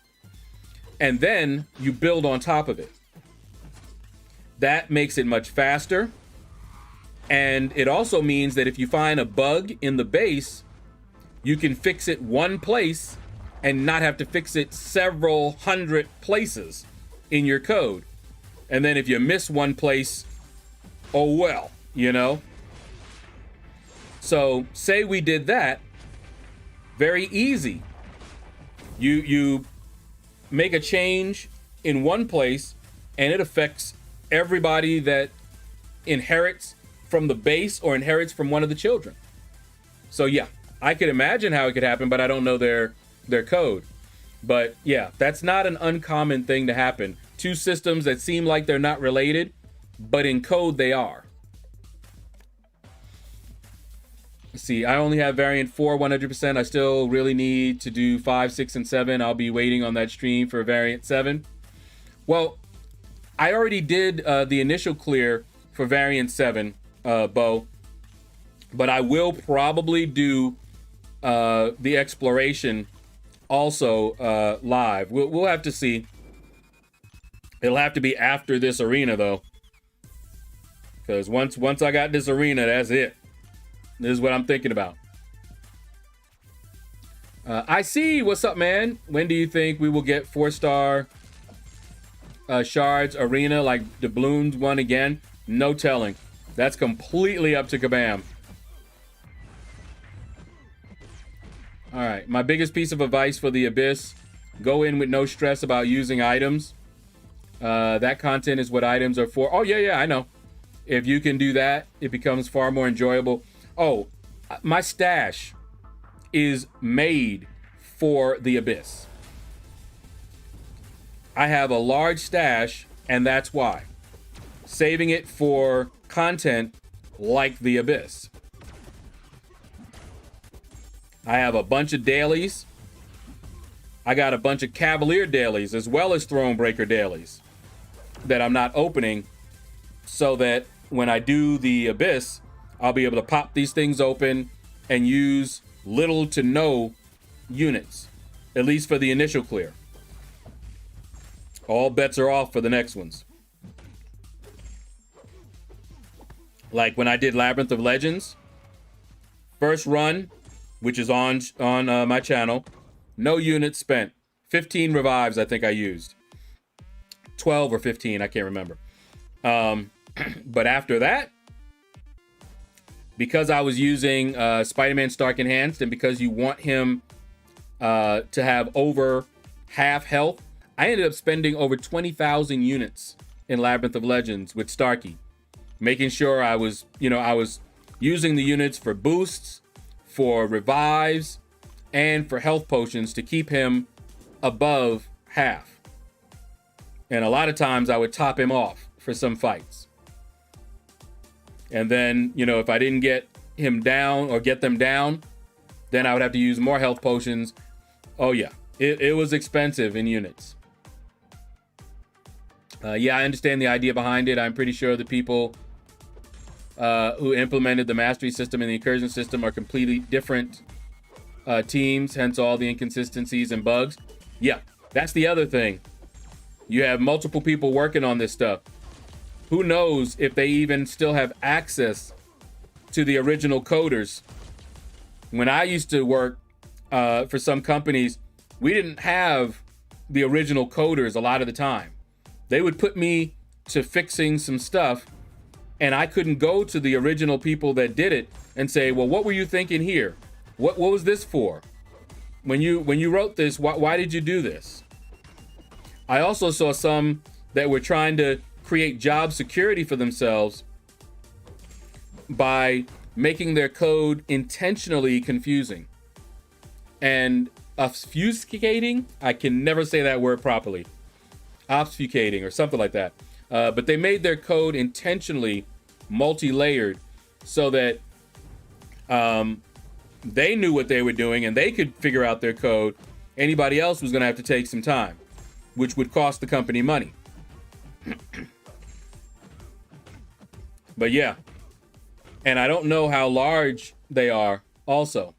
And then you build on top of it. That makes it much faster. And it also means that if you find a bug in the base, you can fix it one place and not have to fix it several hundred places in your code. And then if you miss one place, oh well, you know? So say we did that, very easy. You make a change in one place and it affects everybody that inherits from the base or inherits from one of the children. So yeah, I could imagine how it could happen, but I don't know their code. But yeah, that's not an uncommon thing to happen. Two systems that seem like they're not related, but in code they are. Let's see, I only have variant 4 100%. I still really need to do 5, 6, and 7. I'll be waiting on that stream for variant 7. Well, I already did the initial clear for variant 7, Bo. But I will probably do the exploration also live. We'll have to see. It'll have to be after this arena, though. Because once I got this arena, that's it. This is what I'm thinking about. I see. What's up, man? When do you think we will get 4-star shards arena like the balloons one again? No telling. That's completely up to Kabam. All right. My biggest piece of advice for the Abyss: go in with no stress about using items. That content is what items are for. Oh, yeah, I know. If you can do that, it becomes far more enjoyable. Oh, my stash is made for the Abyss. I have a large stash, and that's why. Saving it for content like the Abyss. I have a bunch of dailies. I got a bunch of Cavalier dailies as well as Thronebreaker dailies that I'm not opening, so that when I do the Abyss, I'll be able to pop these things open and use little to no units, at least for the initial clear. All bets are off for the next ones. Like when I did Labyrinth of Legends, first run, which is on my channel, no units spent. 15 revives I think I used. 12 or 15, I can't remember. But after that, because I was using Spider-Man Stark Enhanced, and because you want him to have over half health, I ended up spending over 20,000 units in Labyrinth of Legends with Starky, making sure I was using the units for boosts, for revives, and for health potions to keep him above half. And a lot of times I would top him off for some fights. And then, if I didn't get him down or get them down, then I would have to use more health potions. Oh yeah, it was expensive in units. Yeah, I understand the idea behind it. I'm pretty sure the people who implemented the mastery system and the incursion system are completely different teams, hence all the inconsistencies and bugs. Yeah, that's the other thing. You have multiple people working on this stuff. Who knows if they even still have access to the original coders? When I used to work for some companies, we didn't have the original coders a lot of the time. They would put me to fixing some stuff, and I couldn't go to the original people that did it and say, well, what were you thinking here? What was this for? When you wrote this, why did you do this? I also saw some that were trying to create job security for themselves by making their code intentionally confusing and obfuscating. I can never say that word properly. Obfuscating or something like that. But they made their code intentionally multi-layered so that they knew what they were doing and they could figure out their code. Anybody else was going to have to take some time, which would cost the company money. But yeah, and I don't know how large they are also.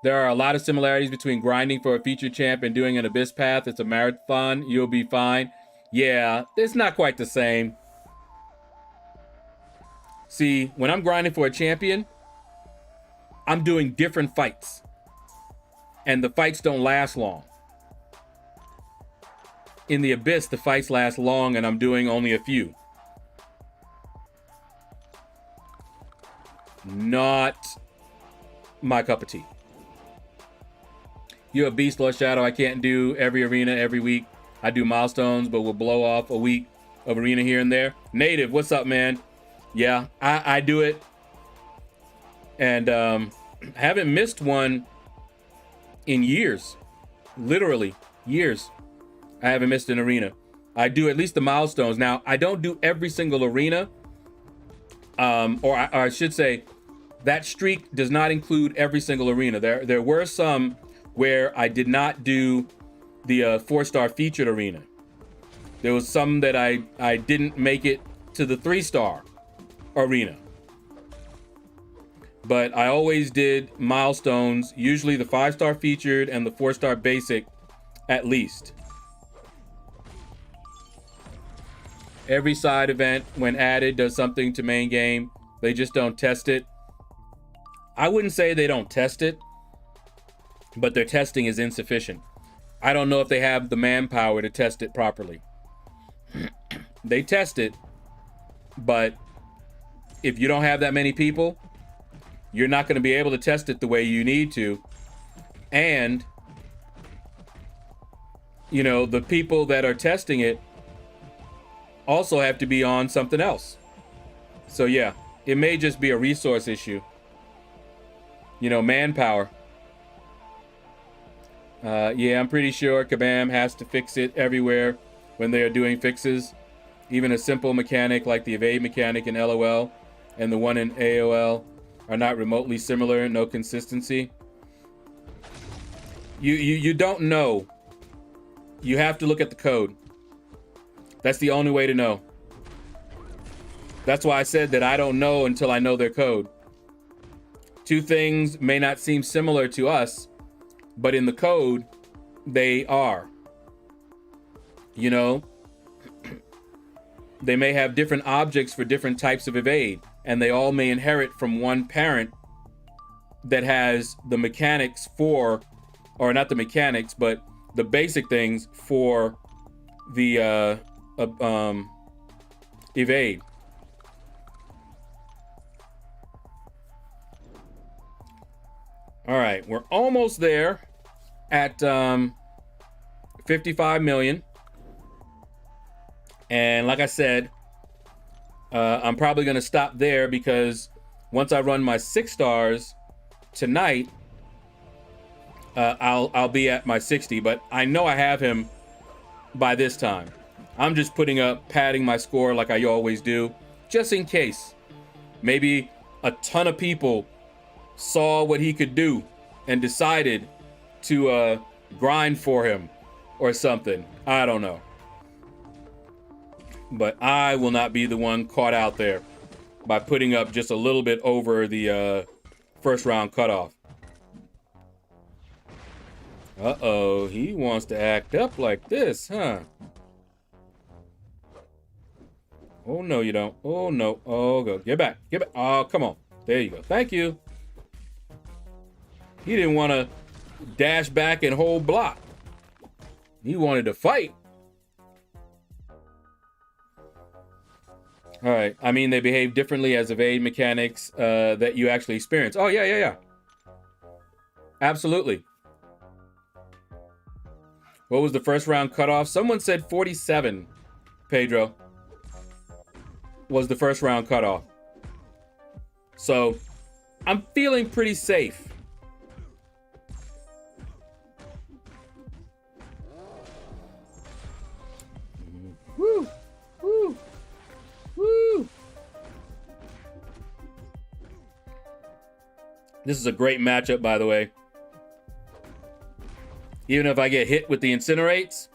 There are a lot of similarities between grinding for a featured champ and doing an abyss path. It's a marathon. You'll be fine. Yeah, it's not quite the same. See, when I'm grinding for a champion, I'm doing different fights. And the fights don't last long. In the abyss, the fights last long and I'm doing only a few. Not my cup of tea. You're a beast, LordShaedow. I can't do every arena every week. I do milestones, but we'll blow off a week of arena here and there. Native, what's up, man? Yeah, I do it. And haven't missed one in years. Literally, years. I haven't missed an arena. I do at least the milestones. Now, I don't do every single arena. Or I should say, that streak does not include every single arena. There were some where I did not do the 4-star featured arena. There was some that I didn't make it to the 3-star arena. But I always did milestones, usually the 5-star featured and the 4-star basic at least. Every side event, when added, does something to main game. They just don't test it. I wouldn't say they don't test it, but their testing is insufficient. I don't know if they have the manpower to test it properly. They test it, but if you don't have that many people, you're not going to be able to test it the way you need to. And, the people that are testing it also have to be on something else. So yeah, it may just be a resource issue. Manpower. Yeah, I'm pretty sure Kabam has to fix it everywhere when they are doing fixes. Even a simple mechanic like the evade mechanic in LOL and the one in AOL are not remotely similar, no consistency. You don't know. You have to look at the code. That's the only way to know. That's why I said that I don't know until I know their code. Two things may not seem similar to us, but in the code, they are. They may have different objects for different types of evade, and they all may inherit from one parent that has the mechanics for, or not the mechanics, but the basic things for the evade. All right, we're almost there at 55 million. And like I said, I'm probably going to stop there because once I run my 6 stars tonight, I'll be at my 60. But I know I have him by this time. I'm just padding my score like I always do, just in case. Maybe a ton of people saw what he could do and decided to grind for him or something. I don't know. But I will not be the one caught out there by putting up just a little bit over the first round cutoff. Uh-oh, he wants to act up like this, huh? Oh, no, you don't. Oh, no. Oh, go. Get back. Get back. Oh, come on. There you go. Thank you. He didn't want to dash back and hold block. He wanted to fight. All right. I mean, they behave differently as evade mechanics that you actually experience. Oh, yeah. Absolutely. What was the first round cutoff? Someone said 47, Pedro, was the first round cutoff. So I'm feeling pretty safe. Woo, woo, woo. This is a great matchup, by the way. Even if I get hit with the incinerates,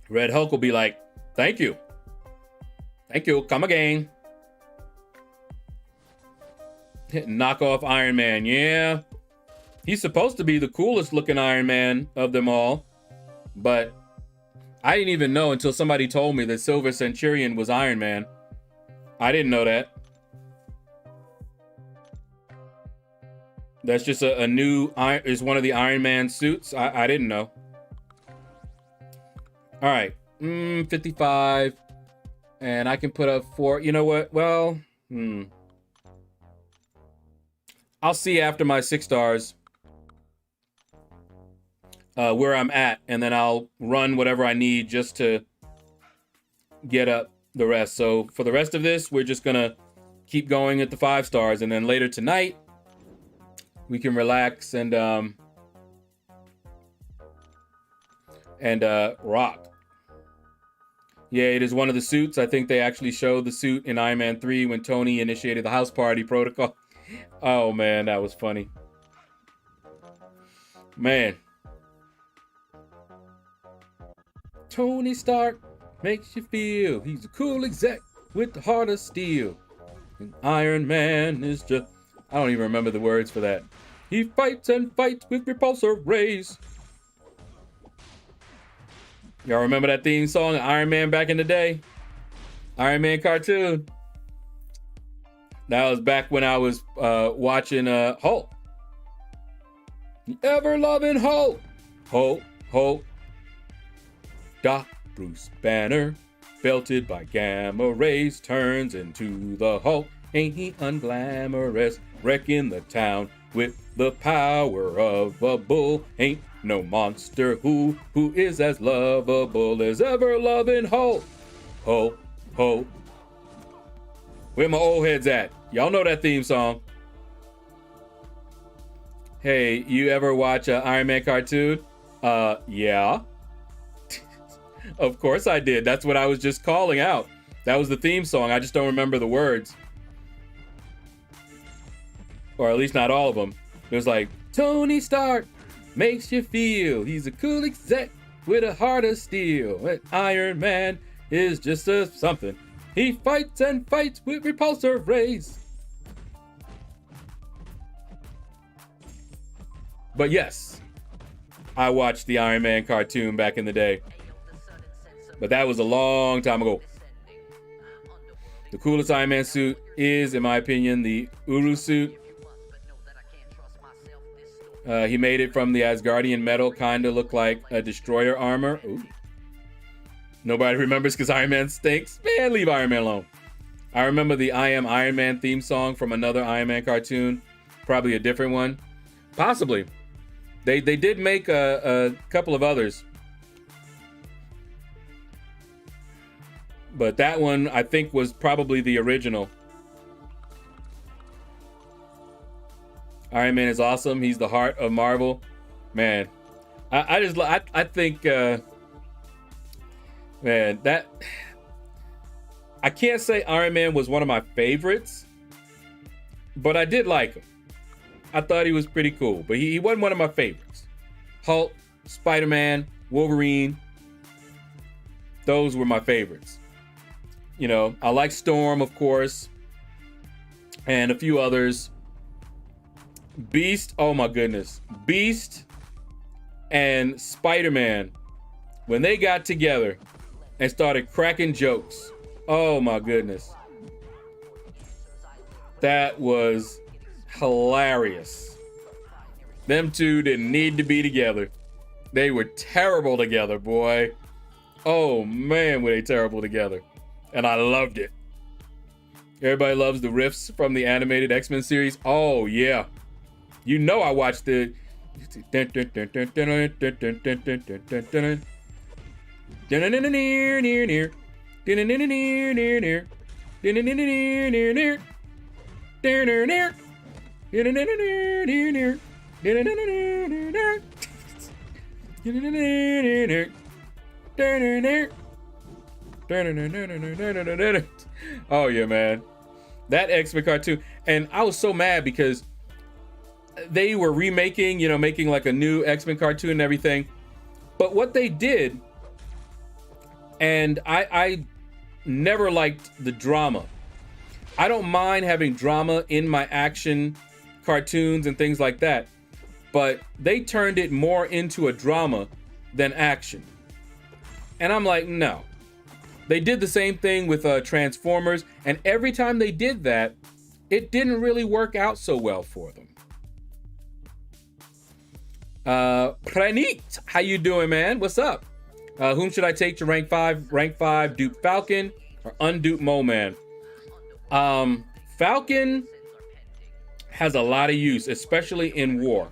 Red Hulk will be like, thank you. Thank you, come again. Knock off Iron Man, yeah. He's supposed to be the coolest looking Iron Man of them all. But I didn't even know until somebody told me that Silver Centurion was Iron Man. I didn't know that. That's just a new, is one of the Iron Man suits. I didn't know. All right, 55. And I can put up 4. You know what? Well, I'll see after my 6 stars where I'm at, and then I'll run whatever I need just to get up the rest. So for the rest of this, we're just gonna keep going at the 5 stars, and then later tonight we can relax and rock. Yeah, it is one of the suits. I think they actually showed the suit in Iron Man 3 when Tony initiated the house party protocol. Oh, man, that was funny. Man. Tony Stark makes you feel he's a cool exec with the heart of steel. And Iron Man is just... I don't even remember the words for that. He fights and fights with repulsor rays. Y'all remember that theme song, Iron Man, back in the day? Iron Man cartoon. That was back when I was watching Hulk. The ever-loving Hulk. Hulk. Doc Bruce Banner, belted by gamma rays, turns into the Hulk. Ain't he unglamorous? Wrecking the town with the power of a bull. Ain't no monster who is as lovable as ever-loving Hulk. Hulk. Where my old heads at? Y'all know that theme song. Hey, you ever watch an Iron Man cartoon? Yeah. Of course I did. That's what I was just calling out. That was the theme song. I just don't remember the words. Or at least not all of them. It was like, Tony Stark makes you feel he's a cool exec with a heart of steel. And Iron Man is just a something. He fights and fights with repulsor rays. But yes, I watched the Iron Man cartoon back in the day. But that was a long time ago. The coolest Iron Man suit is, in my opinion, the Uru suit. He made it from the Asgardian metal, kind of looked like a destroyer armor. Ooh. Nobody remembers because Iron Man stinks. Man, leave Iron Man alone. I remember the I Am Iron Man theme song from another Iron Man cartoon, probably a different one. Possibly. They did make a couple of others. But that one, I think, was probably the original. Iron Man is awesome. He's the heart of Marvel. Man, I think, man, that... I can't say Iron Man was one of my favorites, but I did like him. I thought he was pretty cool, but he wasn't one of my favorites. Hulk, Spider-Man, Wolverine, those were my favorites. You know, I like Storm, of course, and a few others. Beast, oh my goodness. Beast and Spider-Man, when they got together and started cracking jokes, oh my goodness. That was hilarious. Them two didn't need to be together. They were terrible together, boy. Oh man, were they terrible together. And I loved it. Everybody loves the riffs from the animated X-Men series. Oh yeah. You know I watched the oh yeah, man, that X-Men cartoon. And I was so mad because they were remaking, you know, making like a new X-Men cartoon and everything. But what they did, and I never liked the drama. I don't mind having drama in my action cartoons and things like that, but they turned it more into a drama than action. And I'm like, no. They did the same thing with Transformers, and every time they did that, it didn't really work out so well for them. Pranit, how you doing, man? What's up? Whom should I take to rank 5? Rank 5, dupe Falcon or undupe Mole Man? Falcon has a lot of use, especially in war.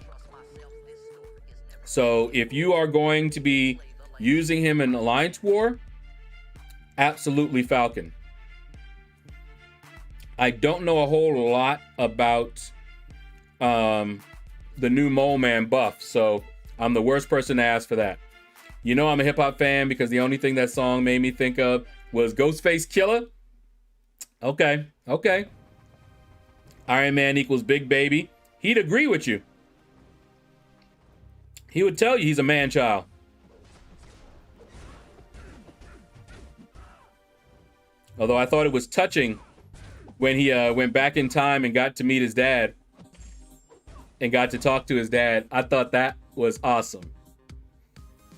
So if you are going to be using him in Alliance War, absolutely Falcon. I don't know a whole lot about the new Mole Man buff, so I'm the worst person to ask for that. You know I'm a hip-hop fan because the only thing that song made me think of was Ghostface Killer. Okay. Iron Man equals Big Baby. He'd agree with you. He would tell you he's a man-child. Although I thought it was touching when he went back in time and got to meet his dad and got to talk to his dad. I thought that was awesome.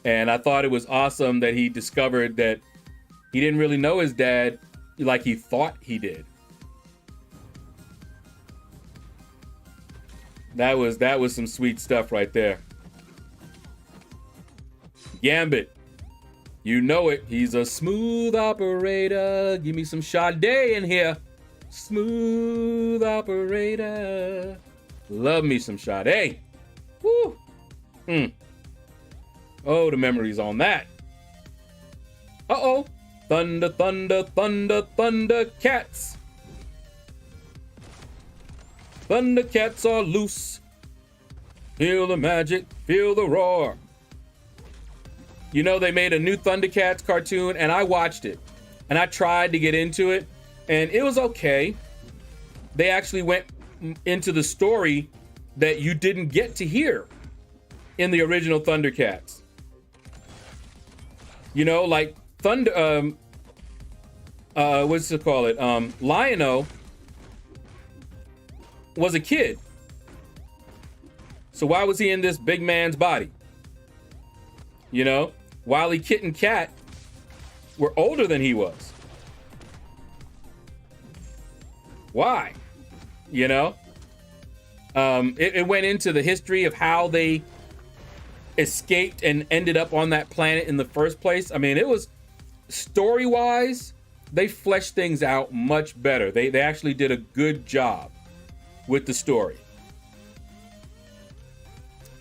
And I thought it was awesome that he discovered that he didn't really know his dad like he thought he did. That was some sweet stuff right there. Gambit. You know it. He's a smooth operator. Give me some Sade in here. Smooth operator. Love me some Sade. Woo. Oh, the memories on that. Uh-oh. Thunder, thunder, thunder, thunder cats. Thundercats are loose. Feel the magic, feel the roar. You know, they made a new Thundercats cartoon, and I watched it. And I tried to get into it, and it was okay. They actually went into the story that you didn't get to hear in the original Thundercats. You know, like what's it call it? Lion-O was a kid. So why was he in this big man's body? You know, Wile E. Kit and Cat were older than he was. Why? You know? It went into the history of how they escaped and ended up on that planet in the first place. I mean, it was story-wise, they fleshed things out much better. They actually did a good job with the story.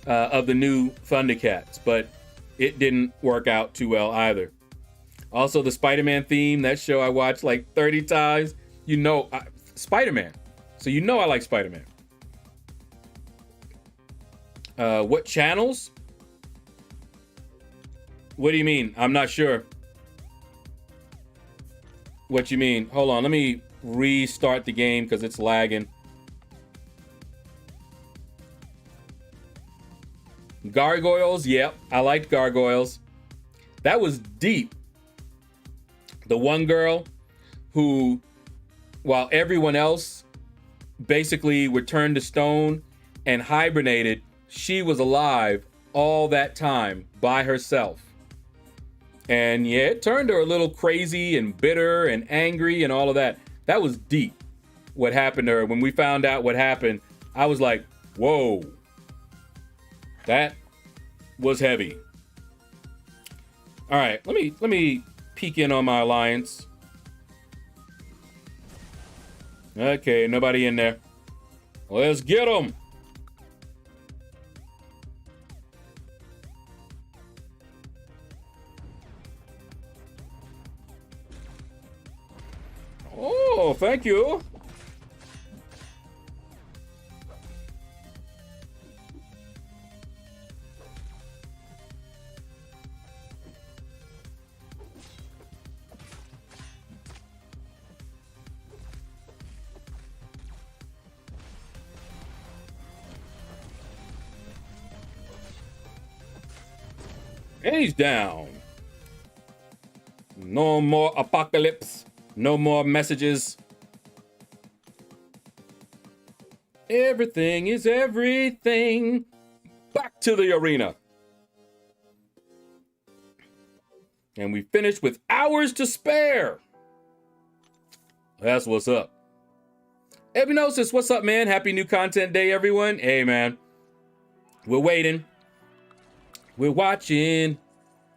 of the new Thundercats, but it didn't work out too well either. Also, the Spider-Man theme, that show I watched like 30 times. You know, Spider-Man. So you know I like Spider-Man. What channels? What do you mean? I'm not sure. What you mean? Hold on, let me restart the game because it's lagging. Gargoyles, yep, I liked Gargoyles. That was deep. The one girl who, while everyone else basically were turned to stone and hibernated, she was alive all that time by herself. And yeah, it turned her a little crazy and bitter and angry and all of that. That was deep, what happened to her. When we found out what happened, I was like, whoa. That was heavy. All right, let me peek in on my alliance. Okay, nobody in there. Let's get them. Oh, thank you. And he's down. No more apocalypse. No more messages. Everything is everything. Back to the arena. And we finished with hours to spare. That's what's up. Epinosis, what's up, man? Happy new content day, everyone. Hey, man. We're waiting. We're watching.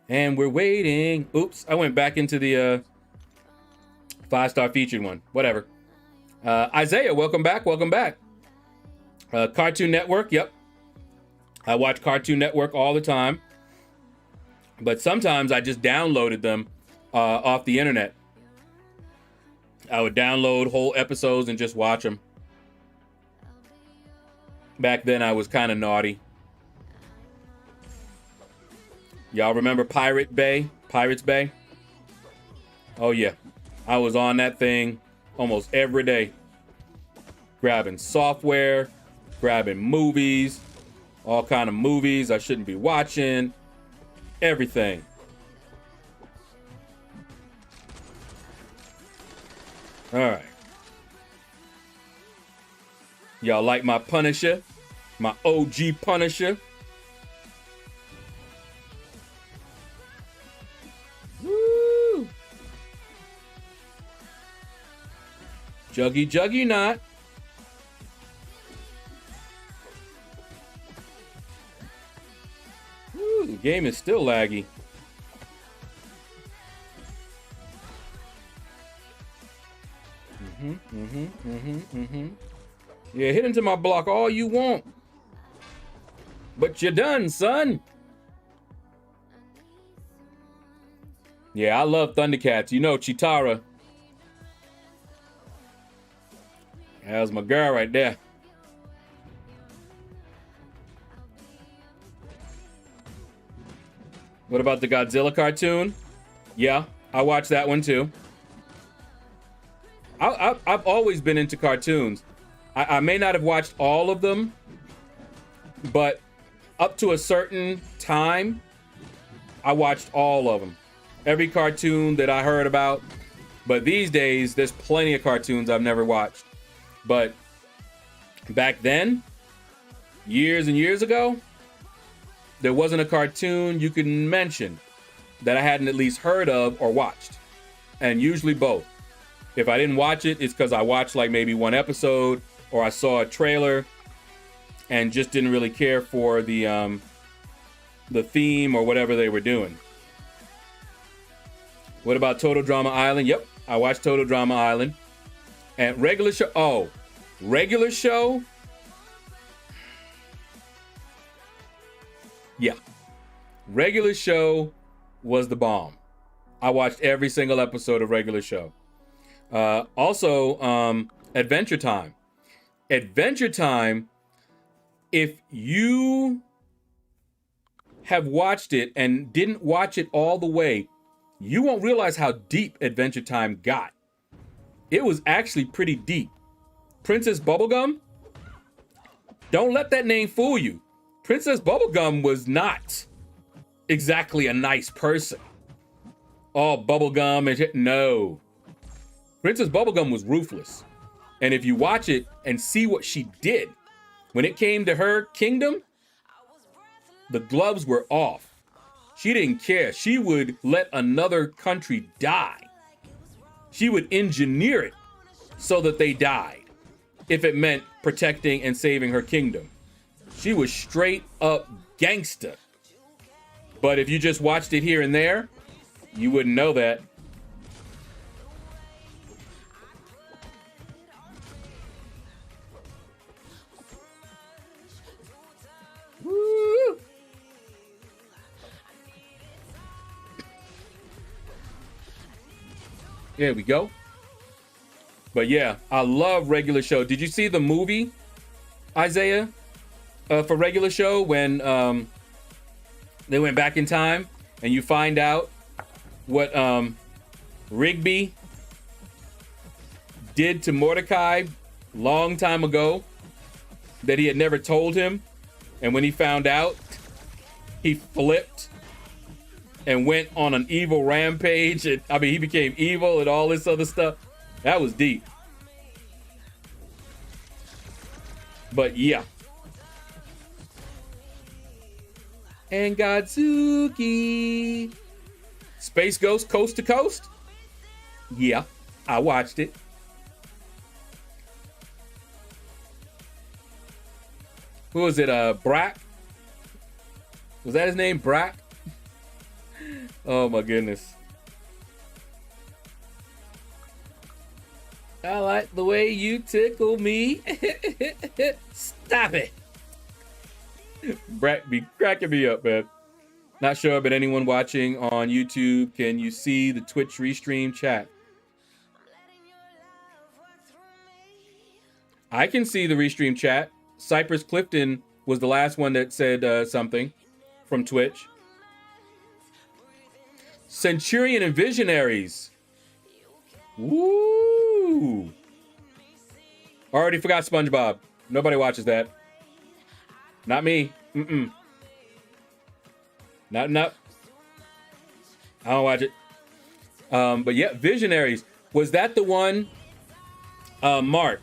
And we're waiting. Oops, I went back into the 5-star featured one. Whatever. Isaiah, welcome back. Welcome back. Cartoon Network, yep. I watch Cartoon Network all the time. But sometimes I just downloaded them off the internet. I would download whole episodes and just watch them. Back then I was kind of naughty. Y'all remember Pirates Bay? Oh yeah. I was on that thing almost every day. Grabbing software, grabbing movies, all kind of movies I shouldn't be watching, everything. All right. Y'all like my Punisher? My OG Punisher? Woo! Juggy not. Woo, the game is still laggy. Yeah, hit into my block all you want. But you're done, son. Yeah, I love Thundercats. You know, Chitara. That was my girl right there. What about the Godzilla cartoon? Yeah, I watched that one too. I've always been into cartoons. I may not have watched all of them, but up to a certain time, I watched all of them. Every cartoon that I heard about. But these days, there's plenty of cartoons I've never watched. But back then, years and years ago, there wasn't a cartoon you could mention that I hadn't at least heard of or watched. And usually both. If I didn't watch it, it's because I watched like maybe one episode or I saw a trailer and just didn't really care for the theme or whatever they were doing. What about Total Drama Island? Yep, I watched Total Drama Island. And regular show, oh, regular show? Yeah. Regular Show was the bomb. I watched every single episode of Regular Show. Also, Adventure Time. Adventure Time, if you have watched it and didn't watch it all the way, you won't realize how deep Adventure Time got. It was actually pretty deep. Princess Bubblegum, don't let that name fool you. Princess Bubblegum was not exactly a nice person. Oh, bubblegum and shit. No. Princess Bubblegum was ruthless. And if you watch it and see what she did, when it came to her kingdom, the gloves were off. She didn't care. She would let another country die. She would engineer it so that they died, if it meant protecting and saving her kingdom. She was straight up gangster. But if you just watched it here and there, you wouldn't know that. Woo! There we go. But yeah, I love Regular Show. Did you see the movie, Isaiah, for Regular Show when they went back in time and you find out what Rigby did to Mordecai long time ago that he had never told him, and when he found out, he flipped and went on an evil rampage. He became evil and all this other stuff. That was deep. But yeah. And Godzuki. Space Ghost Coast to Coast? Yeah, I watched it. Who was it? Brack? Was that his name? Brack? Oh my goodness. I like the way you tickle me. Stop it. Brack be cracking me up, man. Not sure, but anyone watching on YouTube, can you see the Twitch restream chat? I can see the restream chat. Cypress Clifton was the last one that said something from Twitch. Centurion and Visionaries. Woo! Already forgot SpongeBob. Nobody watches that. Not me. Mm-mm. Not. I don't watch it. But yeah, Visionaries. Was that the one, Mark?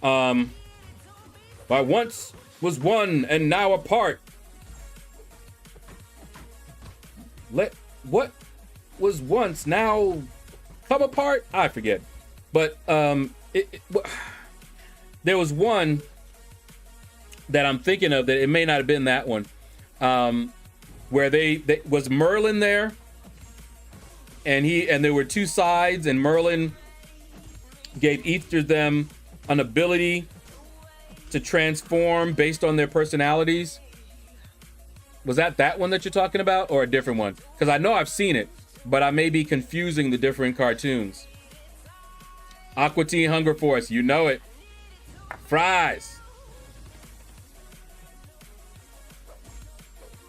I once was one and now apart. What was once now come apart? I forget. But there was one that I'm thinking of that it may not have been that one. Where they was Merlin there, and there were two sides, and Merlin gave each of them an ability to transform based on their personalities. Was that one that you're talking about, or a different one? Because I know I've seen it, but I may be confusing the different cartoons. Aqua Teen Hunger Force, you know it. Fries.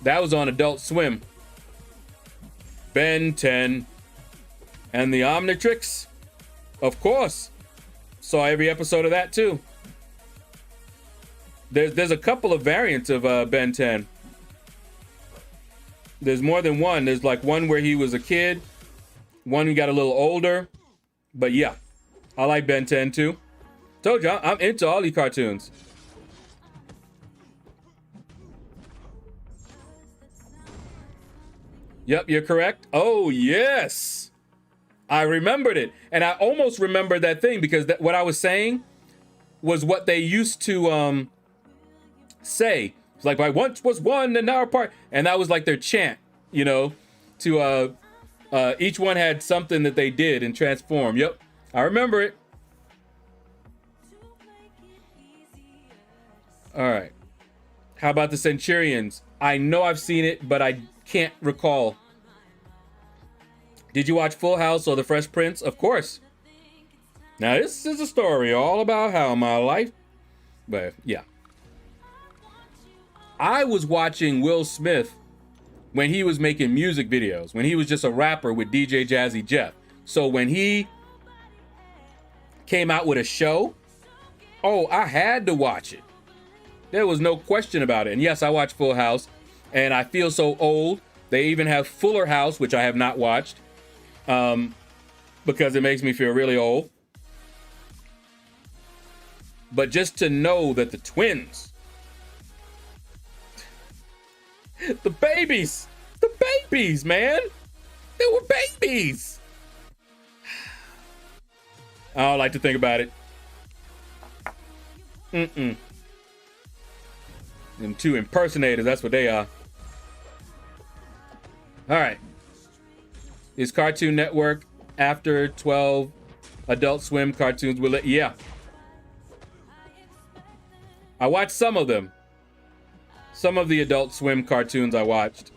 That was on Adult Swim. Ben 10. And the Omnitrix, of course. Saw every episode of that too. There's a couple of variants of Ben 10. There's more than one. There's like one where he was a kid, one who got a little older. But yeah, I like Ben 10 too. Told you, I'm into all these cartoons. Yep, you're correct. Oh, yes. I remembered it. And I almost remembered that thing because what I was saying was what they used to say. It's like, I once was one and now apart. And that was like their chant, you know, to each one had something that they did and transform. Yep, I remember it. All right. How about the Centurions? I know I've seen it, but I can't recall. Did you watch Full House or The Fresh Prince? Of course. Now, this is a story all about how my life... But, yeah. I was watching Will Smith when he was making music videos, when he was just a rapper with DJ Jazzy Jeff. So when he came out with a show, oh, I had to watch it. There was no question about it. And yes, I watched Full House, and I feel so old. They even have Fuller House, which I have not watched, because it makes me feel really old. But just to know that the twins, the babies, man, they were babies. I don't like to think about it. Them two impersonators, that's what they are. All right. Is Cartoon Network after 12 Adult Swim cartoons? Will it? Yeah. I watched some of them. Some of the Adult Swim cartoons I watched.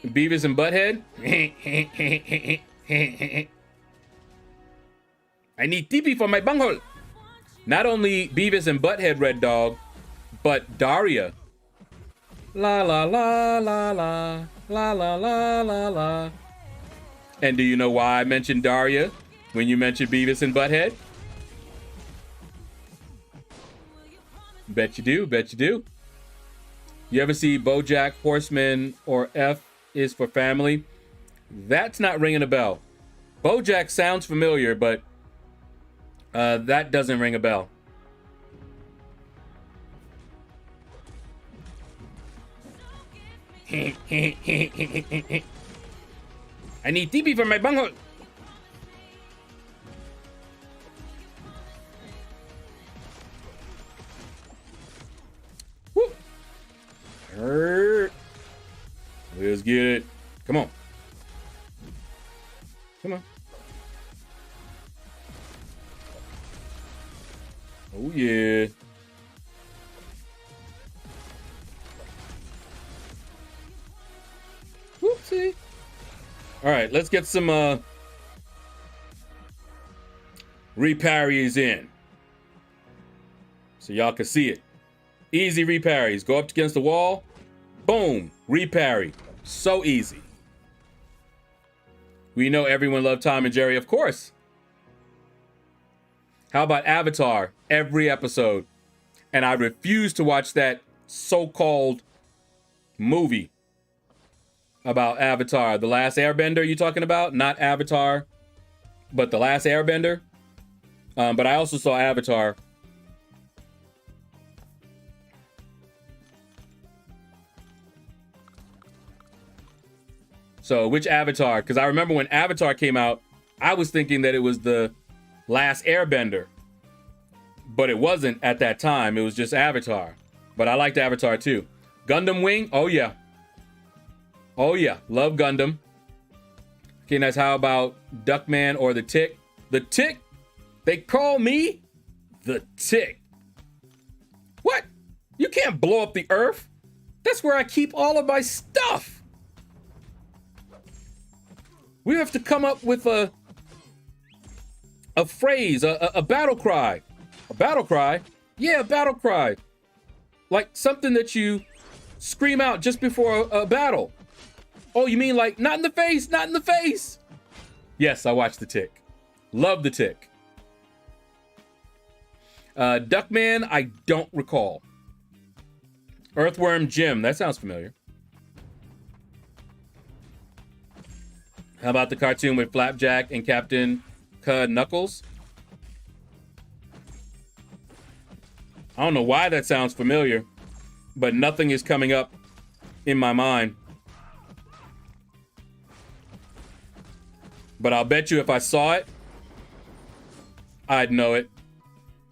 Beavis and Butthead? I need TP for my bunghole. Not only Beavis and Butthead, Red Dog, but Daria. La la la la la la la la la la. And do you know why I mentioned Daria when you mentioned Beavis and Butthead? Bet you do, bet you do. You ever see BoJack Horseman or F is for Family? That's not ringing a bell. BoJack sounds familiar, but that doesn't ring a bell. I need TP for my bunghole. Woo. Hurt. Let's get it. Come on. Come on. Oh, yeah. Whoopsie. All right, let's get some reparries in so y'all can see it. Easy reparries. Go up against the wall. Boom. Reparry. So easy. We know everyone loved Tom and Jerry, of course. How about Avatar? Every episode. And I refuse to watch that so-called movie about Avatar. The Last Airbender you talking about? Not Avatar, but The Last Airbender. But I also saw Avatar. So which Avatar? Because I remember when Avatar came out, I was thinking that it was the Last Airbender. But it wasn't at that time. It was just Avatar. But I liked Avatar too. Gundam Wing? Oh yeah. Oh yeah. Love Gundam. Okay, nice. How about Duckman or the Tick? The Tick? They call me the Tick. What? You can't blow up the Earth. That's where I keep all of my stuff. We have to come up with a phrase, a battle cry. A battle cry? Yeah, a battle cry. Like something that you scream out just before a battle. Oh, you mean like, not in the face, not in the face? Yes, I watched The Tick. Love The Tick. Duckman, I don't recall. Earthworm Jim, that sounds familiar. How about the cartoon with Flapjack and Captain Knuckles? I don't know why that sounds familiar, but nothing is coming up in my mind. But I'll bet you if I saw it, I'd know it.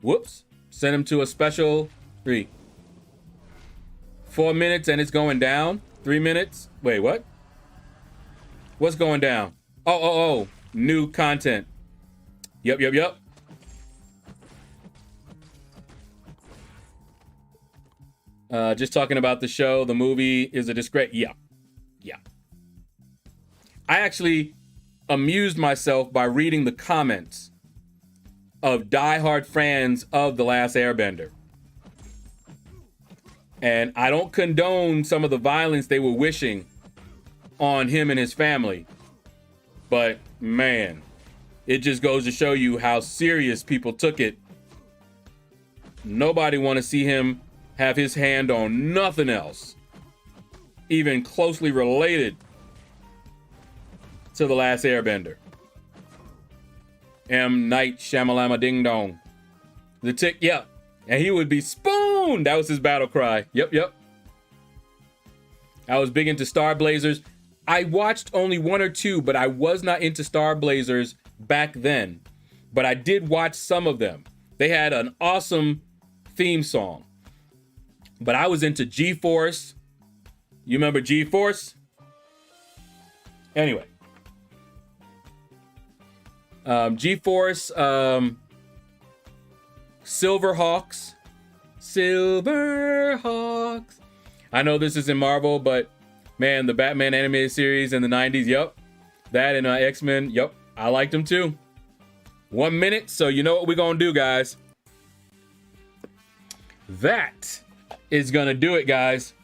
Whoops. Send him to a special 3. 4 minutes and it's going down. 3 minutes. Wait, what? What's going down? Oh. New content. Yep. Just talking about the show, the movie is a disgrace. Yeah. I actually amused myself by reading the comments of diehard fans of The Last Airbender. And I don't condone some of the violence they were wishing on him and his family. But man, it just goes to show you how serious people took it. Nobody want to see him have his hand on nothing else, even closely related to The Last Airbender. M. Night Shyamalama Ding Dong. The tick, yeah. And he would be spooned. That was his battle cry. Yep. I was big into Star Blazers. I watched only one or two, but I was not into Star Blazers back then. But I did watch some of them. They had an awesome theme song. But I was into G-Force. You remember G-Force? Anyway. G-Force, Silverhawks. I know this isn't Marvel, but man, the Batman animated series in the 90s, yep. That and X-Men, yep. I liked them too. 1 minute, so you know what we're gonna do, guys. That is gonna do it, guys.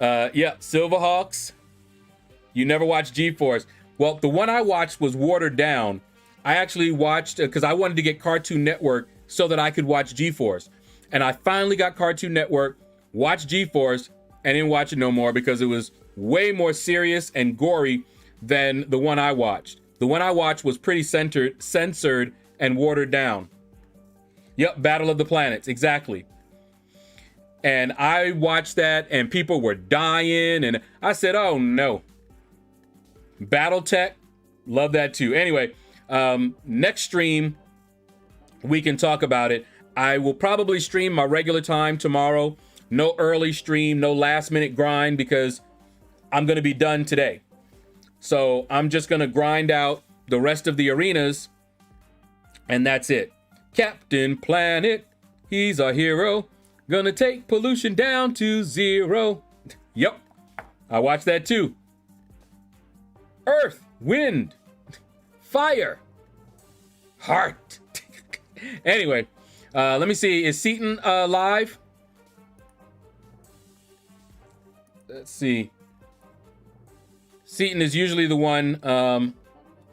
Yeah, Silverhawks. You never watched G-Force. Well, the one I watched was watered down. I actually watched, because I wanted to get Cartoon Network so that I could watch G-Force. And I finally got Cartoon Network, watched G-Force, and didn't watch it no more because it was way more serious and gory than the one I watched. The one I watched was pretty censored and watered down. Yep, Battle of the Planets, exactly. And I watched that and people were dying and I said, oh no. Battletech, love that too. Anyway, next stream, we can talk about it. I will probably stream my regular time tomorrow. No early stream, no last minute grind because I'm going to be done today. So I'm just going to grind out the rest of the arenas and that's it. Captain Planet, he's our hero. Gonna take pollution down to 0. Yep, I watched that too. Earth, wind, fire, heart. Anyway, let me see. Is Seaton live? Let's see. Seaton is usually the one.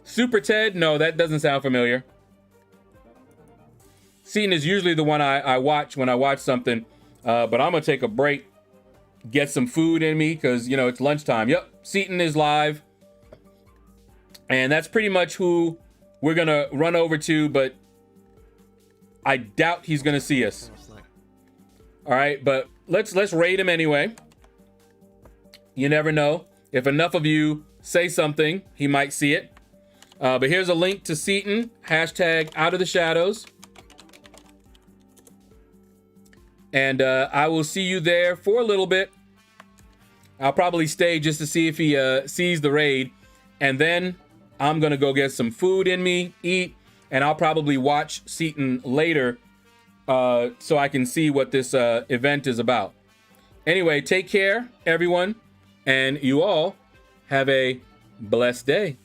Super Ted? No, that doesn't sound familiar. Seaton is usually the one I watch when I watch something. But I'm going to take a break, get some food in me because, you know, it's lunchtime. Yep, Seaton is live. And that's pretty much who we're going to run over to, but I doubt he's going to see us. All right, but let's raid him anyway. You never know. If enough of you say something, he might see it. But here's a link to Seaton, hashtag out of the shadows. And I will see you there for a little bit. I'll probably stay just to see if he sees the raid. And then I'm going to go get some food in me, eat, and I'll probably watch Seaton later so I can see what this event is about. Anyway, take care, everyone, and you all have a blessed day.